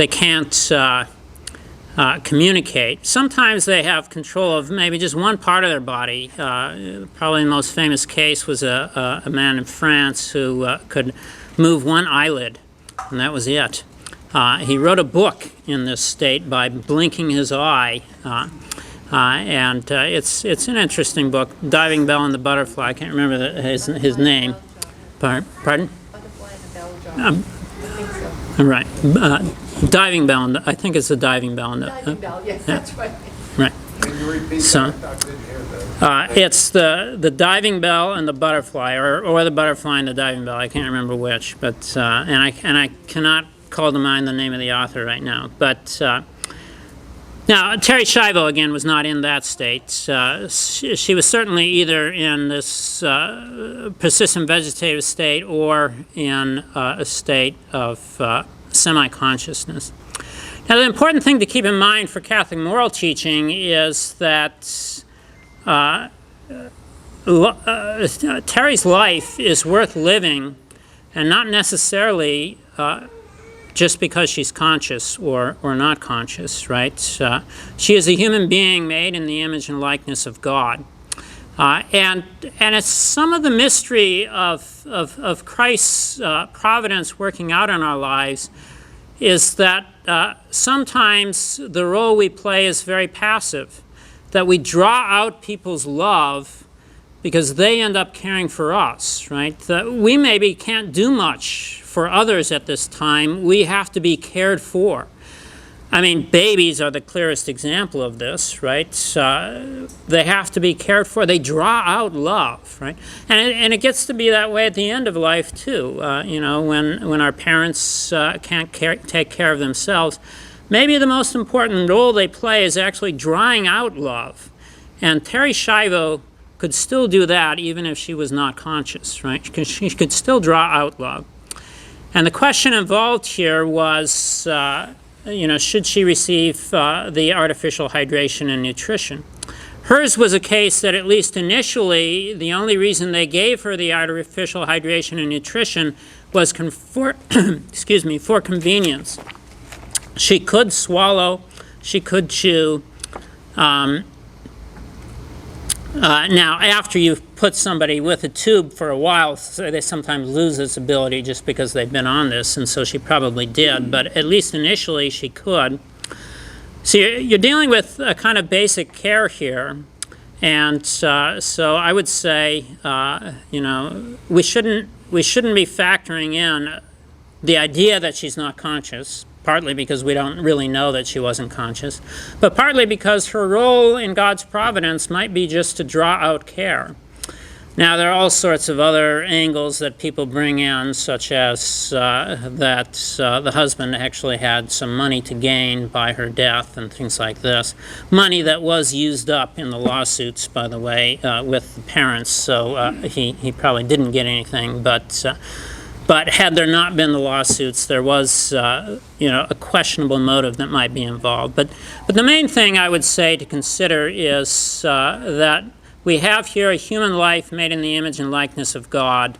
can't communicate. Sometimes they have control of maybe just one part of their body. Probably the most famous case was a man in France who could move one eyelid, and that was it. He wrote a book in this state by blinking his eye, and it's an interesting book, Diving Bell and the Butterfly. I can't remember his name. Pardon? Butterfly and the bell jar. I think so. Right. Diving bell, I think it's the diving bell. Diving bell, yes, that's right. Right. Can you repeat So, that? I didn't hear that. it's the diving bell and the butterfly, or the butterfly and the diving bell. I can't remember which, but and I cannot call to mind the name of the author right now. But now Terry Schiavo again was not in that state. She was certainly either in this persistent vegetative state or in a state of semi-consciousness. Now, the important thing to keep in mind for Catholic moral teaching is that Terry's life is worth living, and not necessarily just because she's conscious or not conscious, right? She is a human being made in the image and likeness of God. And it's some of the mystery of Christ's providence working out in our lives is that sometimes the role we play is very passive, that we draw out people's love because they end up caring for us, right? That we maybe can't do much for others at this time. We have to be cared for. I mean, babies are the clearest example of this, right? They have to be cared for. They draw out love, right? And it gets to be that way at the end of life, too. When our parents can't take care of themselves, maybe the most important role they play is actually drawing out love. And Terry Schiavo could still do that even if she was not conscious, right? She could still draw out love. And the question involved here was, should she receive the artificial hydration and nutrition? Hers was a case that, at least initially, the only reason they gave her the artificial hydration and nutrition was for convenience. She could swallow, she could chew. Now, after you've put somebody with a tube for a while, they sometimes lose this ability just because they've been on this, and so she probably did, but at least initially she could. So you're dealing with a kind of basic care here, and so I would say, we shouldn't be factoring in the idea that she's not conscious, partly because we don't really know that she wasn't conscious, but partly because her role in God's providence might be just to draw out care. Now, there are all sorts of other angles that people bring in, such as that the husband actually had some money to gain by her death and things like this. Money that was used up in the lawsuits, by the way, with the parents, so he probably didn't get anything, but had there not been the lawsuits, there was, a questionable motive that might be involved. But the main thing I would say to consider is that we have here a human life made in the image and likeness of God,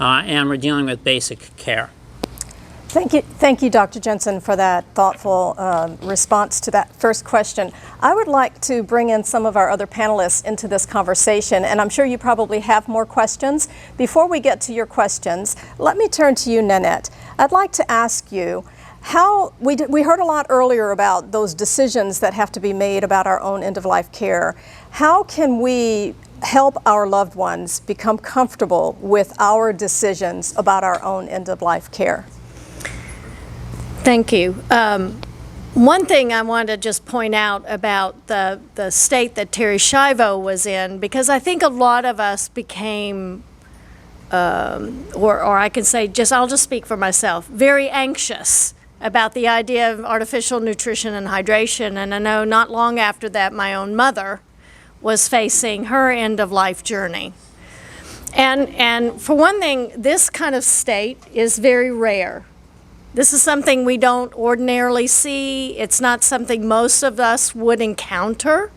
and we're dealing with basic care. Thank you, Dr. Jensen, for that thoughtful response to that first question. I would like to bring in some of our other panelists into this conversation, and I'm sure you probably have more questions. Before we get to your questions, let me turn to you, Nannette. I'd like to ask you, we heard a lot earlier about those decisions that have to be made about our own end-of-life care. How can we help our loved ones become comfortable with our decisions about our own end-of-life care? Thank you. One thing I want to just point out about the state that Terry Schiavo was in, because I think a lot of us became, or I can say, I'll just speak for myself, very anxious about the idea of artificial nutrition and hydration. And I know not long after that, my own mother was facing her end-of-life journey. And for one thing, this kind of state is very rare. This is something we don't ordinarily see. It's not something most of us would encounter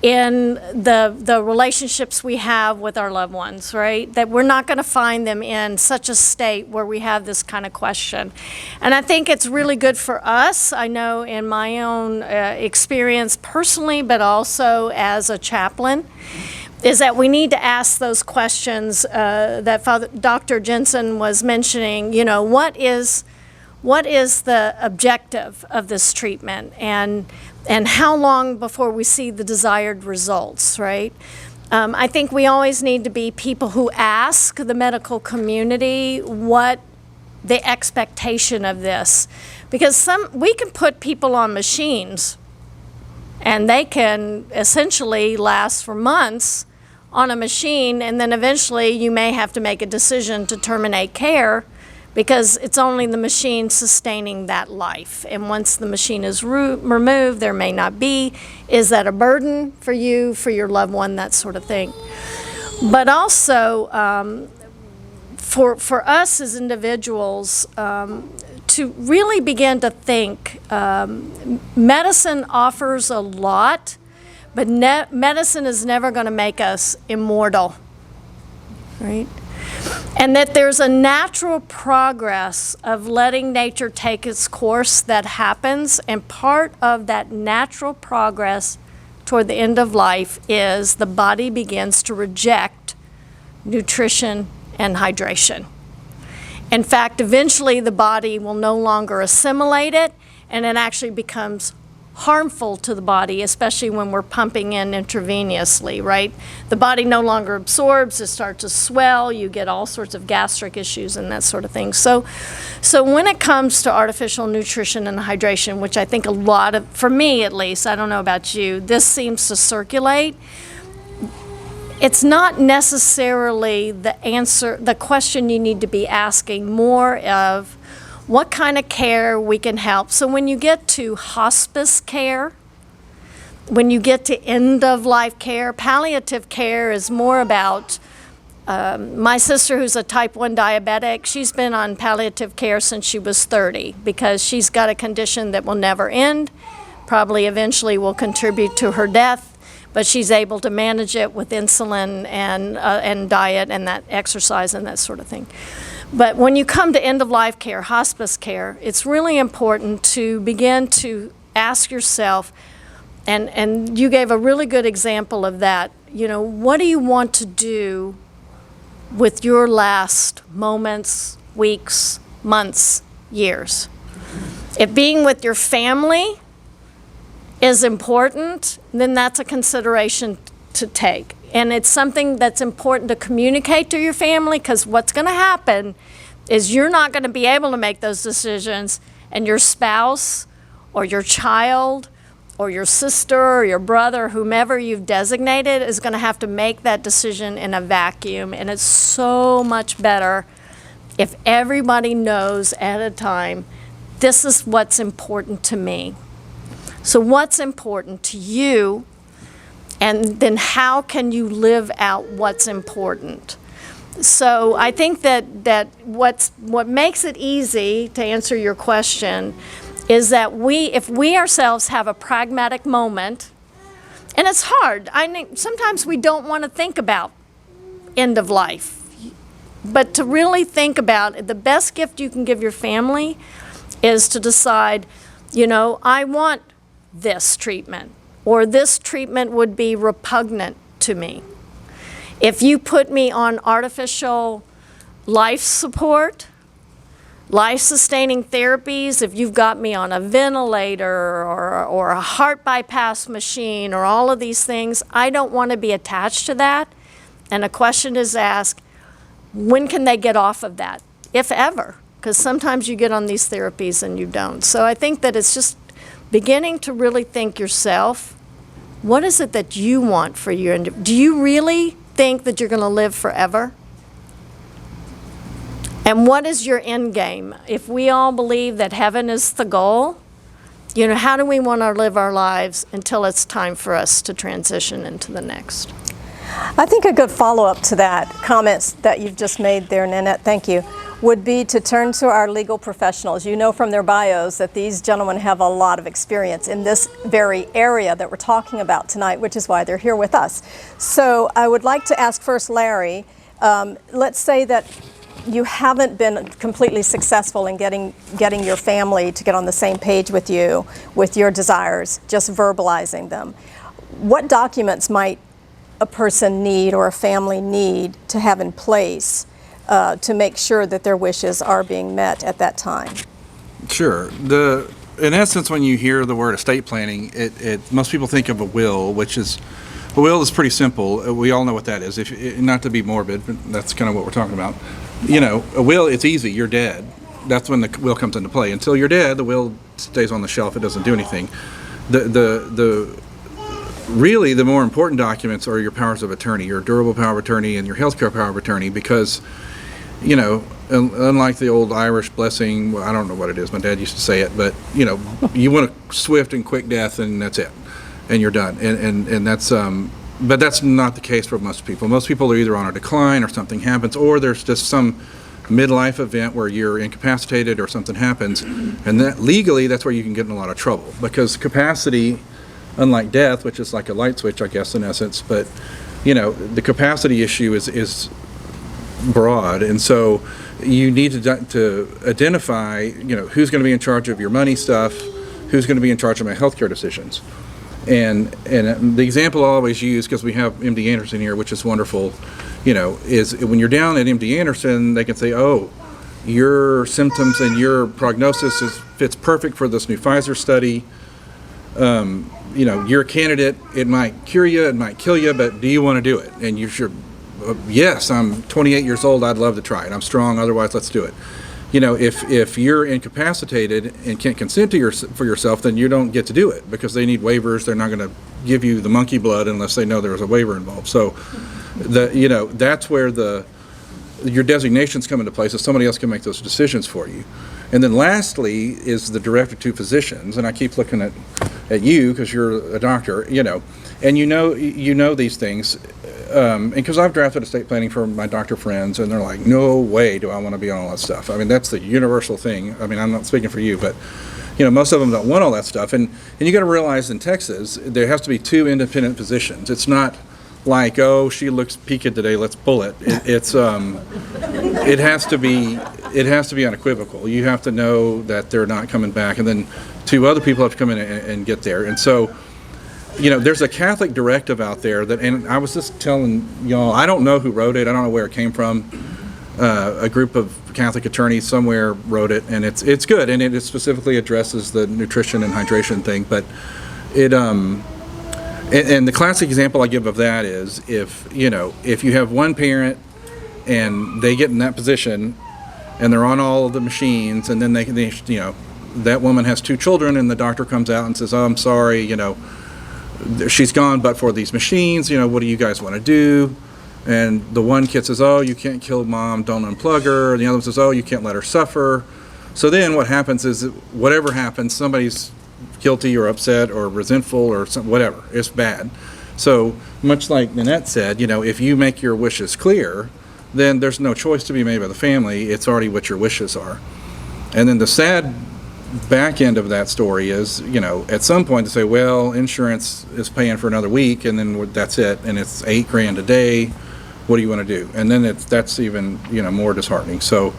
in the relationships we have with our loved ones, right? That we're not going to find them in such a state where we have this kind of question. And I think it's really good for us. I know in my own experience personally, but also as a chaplain, is that we need to ask those questions that Dr. Jensen was mentioning. What is the objective of this treatment, and how long before we see the desired results, right? I think we always need to be people who ask the medical community what the expectation of this, because we can put people on machines and they can essentially last for months on a machine, and then eventually you may have to make a decision to terminate care because it's only the machine sustaining that life. And once the machine is removed, there may not be. Is that a burden for you, for your loved one, that sort of thing? But also, for us as individuals, to really begin to think, medicine offers a lot, but medicine is never going to make us immortal, right? And that there's a natural progress of letting nature take its course that happens, and part of that natural progress toward the end of life is the body begins to reject nutrition and hydration. In fact, eventually the body will no longer assimilate it, and it actually becomes harmful to the body, especially when we're pumping in intravenously, right? The body no longer absorbs, it starts to swell, you get all sorts of gastric issues and that sort of thing. So when it comes to artificial nutrition and hydration, which I think a lot of, for me at least, I don't know about you, this seems to circulate, it's not necessarily the answer, the question you need to be asking, more of what kind of care we can help. So when you get to hospice care, when you get to end-of-life care, palliative care is more about, my sister who's a type 1 diabetic, she's been on palliative care since she was 30 because she's got a condition that will never end, probably eventually will contribute to her death, but she's able to manage it with insulin and diet and that exercise and that sort of thing. But when you come to end-of-life care, hospice care, it's really important to begin to ask yourself, and you gave a really good example of that, you know, what do you want to do with your last moments, weeks, months, years? If being with your family is important, then that's a consideration to take. And it's something that's important to communicate to your family, because what's going to happen is you're not going to be able to make those decisions, and your spouse or your child or your sister or your brother, whomever you've designated, is going to have to make that decision in a vacuum. And it's so much better if everybody knows at a time, this is what's important to me. So what's important to you, and then how can you live out what's important? So I think that what makes it easy to answer your question is that if we ourselves have a pragmatic moment, and it's hard. I think sometimes we don't want to think about end of life, but to really think about it, the best gift you can give your family is to decide, you know, I want this treatment, or this treatment would be repugnant to me. If you put me on artificial life support, life-sustaining therapies, if you've got me on a ventilator or a heart bypass machine or all of these things, I don't want to be attached to that. And a question is asked, when can they get off of that, if ever? Because sometimes you get on these therapies and you don't. So I think that it's just beginning to really think yourself, what is it that you want for your, do you really think that you're going to live forever? And what is your end game? If we all believe that heaven is the goal, you know, how do we want to live our lives until it's time for us to transition into the next? I think a good follow-up to that, comments that you've just made there, Nannette, thank you, would be to turn to our legal professionals. You know from their bios that these gentlemen have a lot of experience in this very area that we're talking about tonight, which is why they're here with us. So I would like to ask first Larry, let's say that you haven't been completely successful in getting your family to get on the same page with you, with your desires, just verbalizing them. What documents might a person need or a family need to have in place to make sure that their wishes are being met at that time? Sure. In essence, when you hear the word estate planning, most people think of a will, which is, a will is pretty simple. We all know what that is. Not to be morbid, but that's kind of what we're talking about. You know, a will, it's easy. You're dead. That's when the will comes into play. Until you're dead, the will stays on the shelf. It doesn't do anything. Really, the more important documents are your powers of attorney, your durable power of attorney and your healthcare power of attorney, because, you know, unlike the old Irish blessing, well, I don't know what it is, my dad used to say it, but, you know, you want a swift and quick death and that's it, and you're done. And that's, but that's not the case for most people. Most people are either on a decline or something happens, or there's just some midlife event where you're incapacitated or something happens, and that legally, that's where you can get in a lot of trouble, because capacity, unlike death, which is like a light switch, I guess, in essence, but, you know, the capacity issue is broad, and so you need to identify, you know, who's going to be in charge of your money stuff, who's going to be in charge of my healthcare decisions. And the example I always use, because we have MD Anderson here, which is wonderful, you know, is when you're down at MD Anderson, they can say, oh, your symptoms and your prognosis fits perfect for this new Pfizer study. You know, you're a candidate, it might cure you, it might kill you, but do you want to do it? And you should, yes, I'm 28 years old, I'd love to try it. I'm strong, otherwise let's do it. You know, if you're incapacitated and can't consent for yourself, then you don't get to do it, because they need waivers. They're not going to give you the monkey blood unless they know there was a waiver involved. So, you know, that's where your designations come into place, so somebody else can make those decisions for you. And then lastly is the directive to physicians, and I keep looking at you because you're a doctor, and you know these things, and because I've drafted estate planning for my doctor friends, and they're like, no way do I want to be on all that stuff. I mean, that's the universal thing. I mean, I'm not speaking for you, but most of them don't want all that stuff, and you got to realize in Texas there has to be 2 independent physicians. It's not like, oh, she looks peaked today, let's pull it. It has to be unequivocal. You have to know that they're not coming back, and then 2 other people have to come in and get there. And so, there's a Catholic directive out there and I was just telling y'all, I don't know who wrote it, I don't know where it came from. A group of Catholic attorneys somewhere wrote it, and it's good, and it specifically addresses the nutrition and hydration thing, but it and the classic example I give of that is if you have one parent and they get in that position and they're on all of the machines, and then they that woman has 2 children, and the doctor comes out and says, oh, I'm sorry, she's gone but for these machines, what do you guys want to do? And the one kid says, oh, you can't kill mom, don't unplug her. And the other one says, oh, you can't let her suffer. So then what happens is that whatever happens, somebody's guilty or upset or resentful or whatever. It's bad. So much like Nannette said, if you make your wishes clear, then there's no choice to be made by the family. It's already what your wishes are. And then the sad back end of that story is, at some point to say, well, insurance is paying for another week, and then that's it, and it's $8,000 a day. What do you want to do? And then that's even more disheartening. So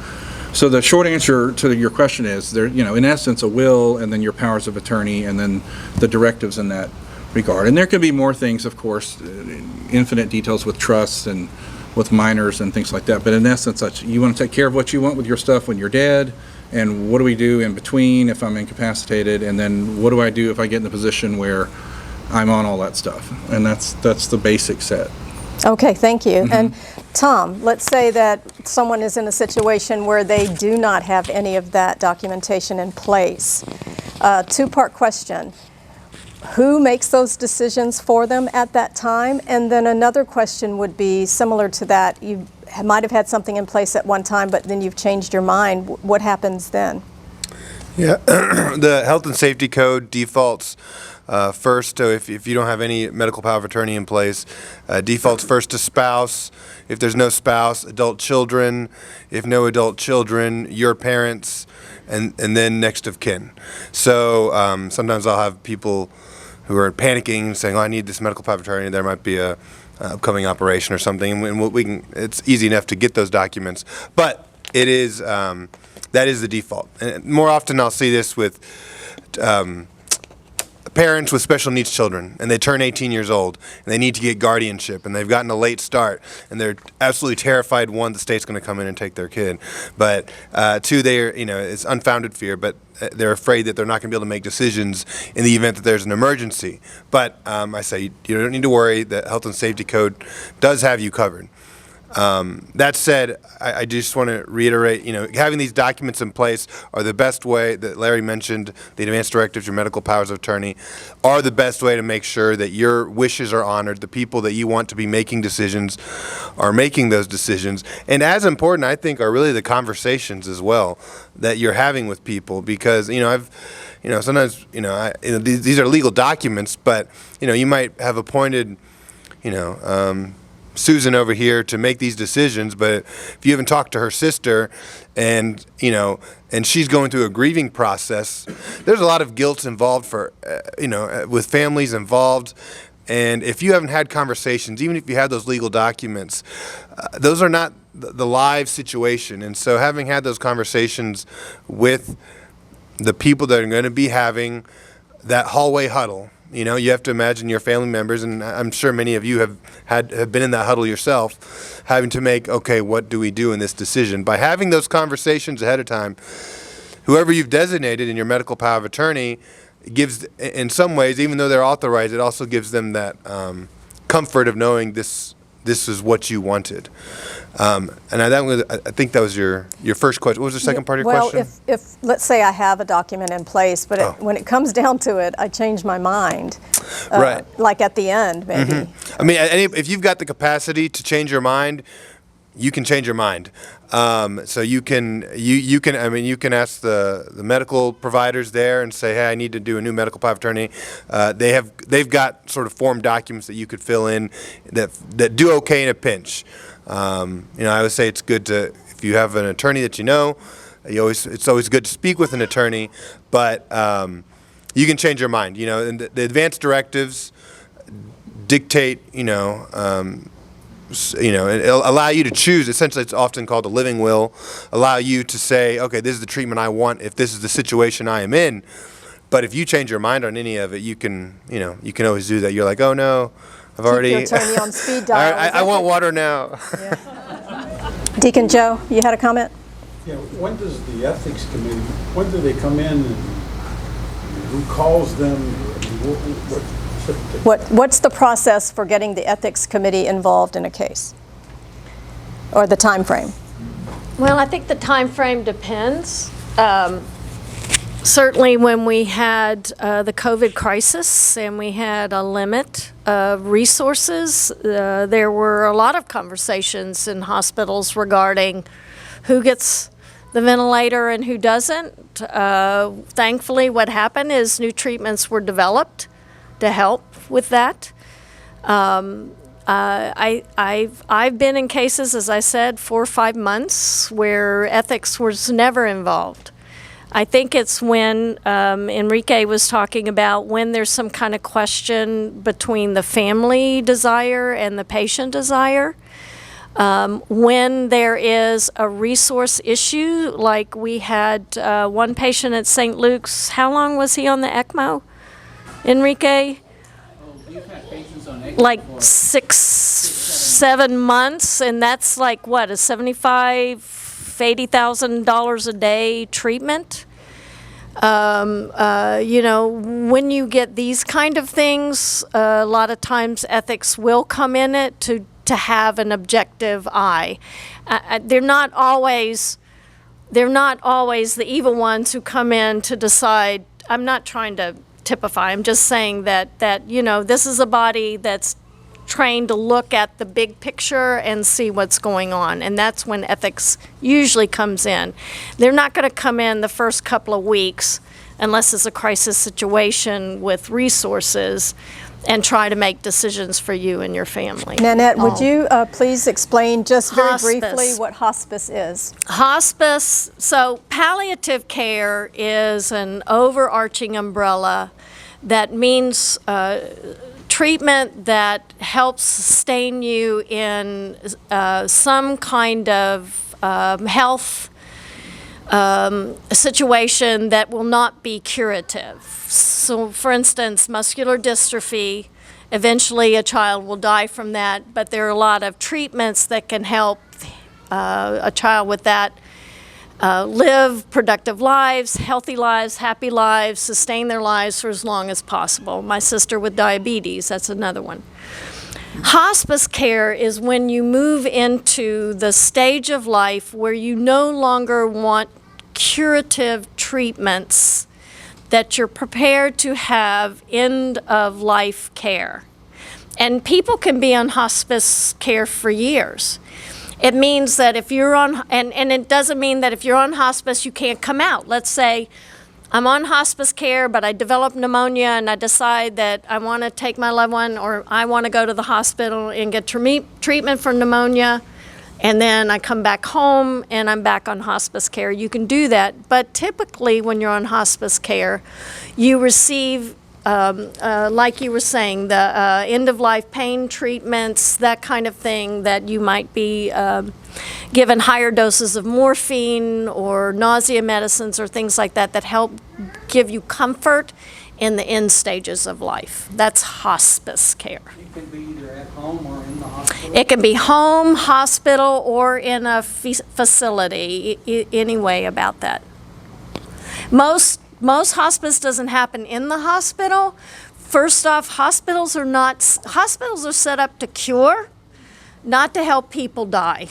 the short answer to your question is there, in essence, a will, and then your powers of attorney, and then the directives in that regard. And there can be more things, of course, infinite details with trusts and with minors and things like that. But in essence, you want to take care of what you want with your stuff when you're dead. And what do we do in between if I'm incapacitated? And then what do I do if I get in the position where I'm on all that stuff? And that's the basic set. Okay, thank you. And Tom, let's say that someone is in a situation where they do not have any of that documentation in place. 2-part question. Who makes those decisions for them at that time? And then another question would be similar to that. You might have had something in place at one time, but then you've changed your mind. What happens then? Yeah, the health and safety code defaults first. So if you don't have any medical power of attorney in place, defaults first to spouse. If there's no spouse, adult children. If no adult children, your parents, and then next of kin. So sometimes I'll have people who are panicking, saying, "Oh, I need this medical power of attorney." There might be a upcoming operation or something, and we can. It's easy enough to get those documents, but it is that is the default. And more often, I'll see this with parents with special needs children, and they turn 18 years old, and they need to get guardianship, and they've gotten a late start, and they're absolutely terrified, 1, the state's going to come in and take their kid, but 2, they're, it's unfounded fear, but they're afraid that they're not going to be able to make decisions in the event that there's an emergency. But I say, you don't need to worry, the Health and Safety Code does have you covered. That said, I just want to reiterate, having these documents in place are the best way that Larry mentioned, the advanced directives, your medical powers of attorney, are the best way to make sure that your wishes are honored, the people that you want to be making decisions are making those decisions. And as important, I think, are really the conversations as well that you're having with people, because, sometimes, these are legal documents, but, you might have appointed, Susan over here to make these decisions, but if you haven't talked to her sister and she's going through a grieving process, there's a lot of guilt involved for with families involved. And if you haven't had conversations, even if you have those legal documents, those are not the live situation. And so having had those conversations with the people that are going to be having that hallway huddle, you have to imagine your family members, and I'm sure many of you have been in that huddle yourself, having to make, okay, what do we do in this decision? By having those conversations ahead of time, whoever you've designated in your medical power of attorney gives, in some ways, even though they're authorized, it also gives them that comfort of knowing this is what you wanted. And I think that was your first question. What was the second part of your question? Well, if let's say I have a document in place, but when it comes down to it, I change my mind. Right. Like at the end, maybe. Mm-hmm. I mean, if you've got the capacity to change your mind, you can change your mind. So you can ask the medical providers there and say, hey, I need to do a new medical power of attorney. They've got sort of form documents that you could fill in that do okay in a pinch. I would say it's good to, if you have an attorney that it's always good to speak with an attorney, but you can change your mind. And the advanced directives dictate, and it'll allow you to choose. Essentially, it's often called a living will. Allow you to say, okay, this is the treatment I want if this is the situation I am in. But if you change your mind on any of it, you can always do that. You're like, oh no, I've already. Keep your attorney on speed dial. I want water now. Yeah. Deacon Joe, you had a comment? Yeah. When does the ethics committee? When do they come in? And who calls them? What's the process for getting the ethics committee involved in a case, or the time frame? Well, I think the time frame depends. Certainly when we had the COVID crisis and we had a limit of resources, there were a lot of conversations in hospitals regarding who gets the ventilator and who doesn't. Thankfully, what happened is new treatments were developed to help with that. I've been in cases, as I said, 4 or 5 months where ethics was never involved. I think it's when Enrique was talking about when there's some kind of question between the family desire and the patient desire. When there is a resource issue, like we had one patient at St. Luke's. How long was he on the ECMO, Enrique? You've had patients on ECMO like for 6-7 months, and that's like what, a $80,000 a day treatment. When you get these kind of things, a lot of times ethics will come in it to have an objective eye. They're not always the evil ones who come in to decide. I'm not trying to typify. I'm just saying that this is a body that's trained to look at the big picture and see what's going on, and that's when ethics usually comes in. They're not going to come in the first couple of weeks unless it's a crisis situation with resources and try to make decisions for you and your family. Nannette, would you please explain just very Hospice. briefly what hospice is? Hospice, so palliative care is an overarching umbrella that means treatment that helps sustain you in some kind of health situation that will not be curative. So, for instance, muscular dystrophy, eventually a child will die from that, but there are a lot of treatments that can help a child with that live productive lives, healthy lives, happy lives, sustain their lives for as long as possible. My sister with diabetes, that's another one. Hospice care is when you move into the stage of life where you no longer want curative treatments, that you're prepared to have end-of-life care. And people can be on hospice care for years. It means that if you're on, and it doesn't mean that if you're on hospice, you can't come out. Let's say I'm on hospice care, but I develop pneumonia and I decide that I want to take my loved one, or I want to go to the hospital and get treatment for pneumonia, and then I come back home and I'm back on hospice care. You can do that, but typically when you're on hospice care, you receive, like you were saying, the end-of-life pain treatments, that kind of thing, that you might be given higher doses of morphine or nausea medicines or things like that that help give you comfort in the end stages of life. That's hospice care. It can be either at home or in the hospital. It can be home, hospital, or in a facility. Any way about that. Most hospice doesn't happen in the hospital. First off, hospitals are set up to cure, not to help people die.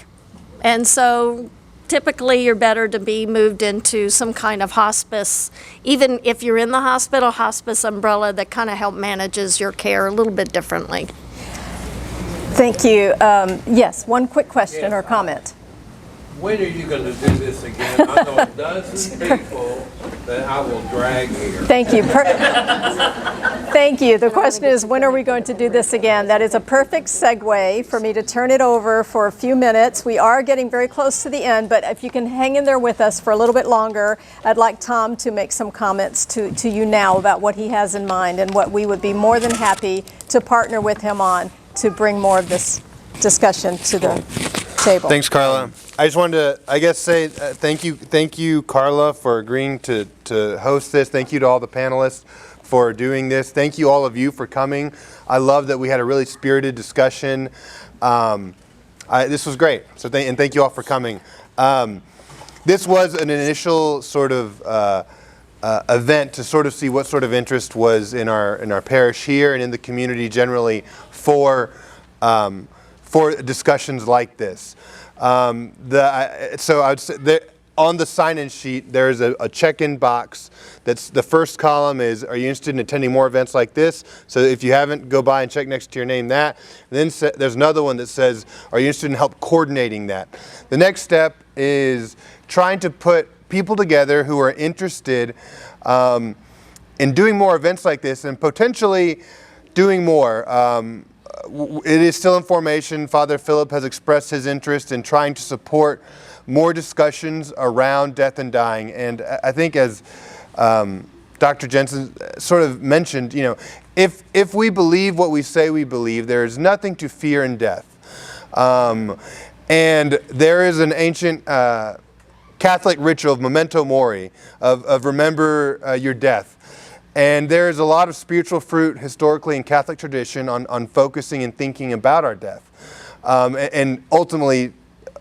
And so typically you're better to be moved into some kind of hospice, even if you're in the hospital, hospice umbrella that kind of help manages your care a little bit differently. Thank you. Yes, one quick question or comment. When are you going to do this again? I know a dozen people that I will drag here. Thank you. Thank you. The question is, when are we going to do this again? That is a perfect segue for me to turn it over for a few minutes. We are getting very close to the end, but if you can hang in there with us for a little bit longer, I'd like Tom to make some comments to you now about what he has in mind and what we would be more than happy to partner with him on to bring more of this discussion to the table. Thanks, Carla. I just wanted to, I guess, say thank you, Carla, for agreeing to host this. Thank you to all the panelists for doing this. Thank you, all of you, for coming. I love that we had a really spirited discussion. This was great. So thank you all for coming. This was an initial sort of event to sort of see what sort of interest was in our parish here and in the community generally for discussions like this. So I would say on the sign-in sheet, there's a check-in box. That's the first column is, are you interested in attending more events like this? So if you haven't, go by and check next to your name that. And then there's another one that says, are you interested in help coordinating that? The next step is trying to put people together who are interested in doing more events like this and potentially doing more. It is still in formation. Father Philip has expressed his interest in trying to support more discussions around death and dying. And I think as Dr. Jensen sort of mentioned, you know, if we believe what we say we believe, there is nothing to fear in death. And there is an ancient Catholic ritual of memento mori, of remember your death. And there is a lot of spiritual fruit historically in Catholic tradition on focusing and thinking about our death. And ultimately,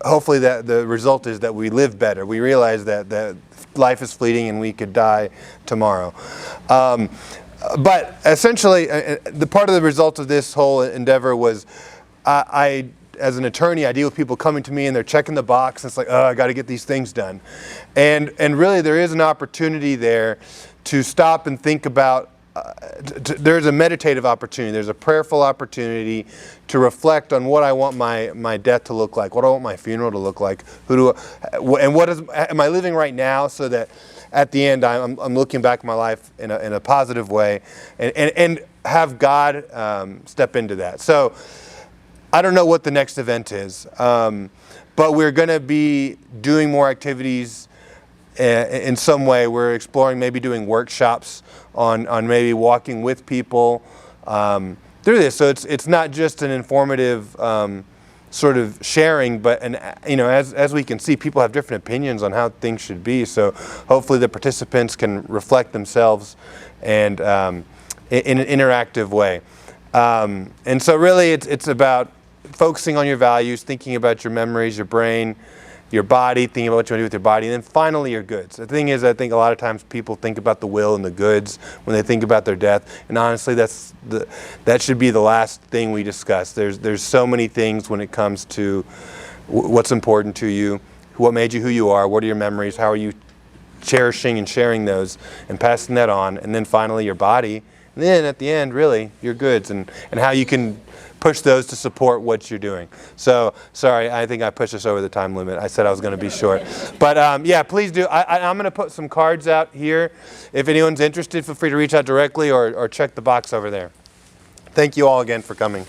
hopefully that the result is that we live better. We realize that life is fleeting and we could die tomorrow. But essentially, the part of the result of this whole endeavor was I as an attorney, I deal with people coming to me and they're checking the box. And it's like, oh, I got to get these things done. And really there is an opportunity there to stop and think about, there's a meditative opportunity, there's a prayerful opportunity to reflect on what I want my death to look like, what I want my funeral to look like, and what am I living right now, so that at the end I'm looking back at my life in a positive way, and have God step into that. So I don't know what the next event is, but we're going to be doing more activities in some way. We're exploring maybe doing workshops on maybe walking with people through this. So it's not just an informative sort of sharing, but as we can see, people have different opinions on how things should be. So hopefully the participants can reflect themselves and in an interactive way. And so really it's about focusing on your values, thinking about your memories, your brain, your body, thinking about what you want to do with your body, and then finally your goods. The thing is, I think a lot of times people think about the will and the goods when they think about their death, and honestly that should be the last thing we discuss. There's so many things when it comes to what's important to you, what made you who you are, what are your memories, how are you cherishing and sharing those and passing that on, and then finally your body, and then at the end really your goods and how you can push those to support what you're doing. So, sorry, I think I pushed us over the time limit. I said I was going to be short. But yeah, please do. I'm going to put some cards out here. If anyone's interested, feel free to reach out directly or check the box over there. Thank you all again for coming.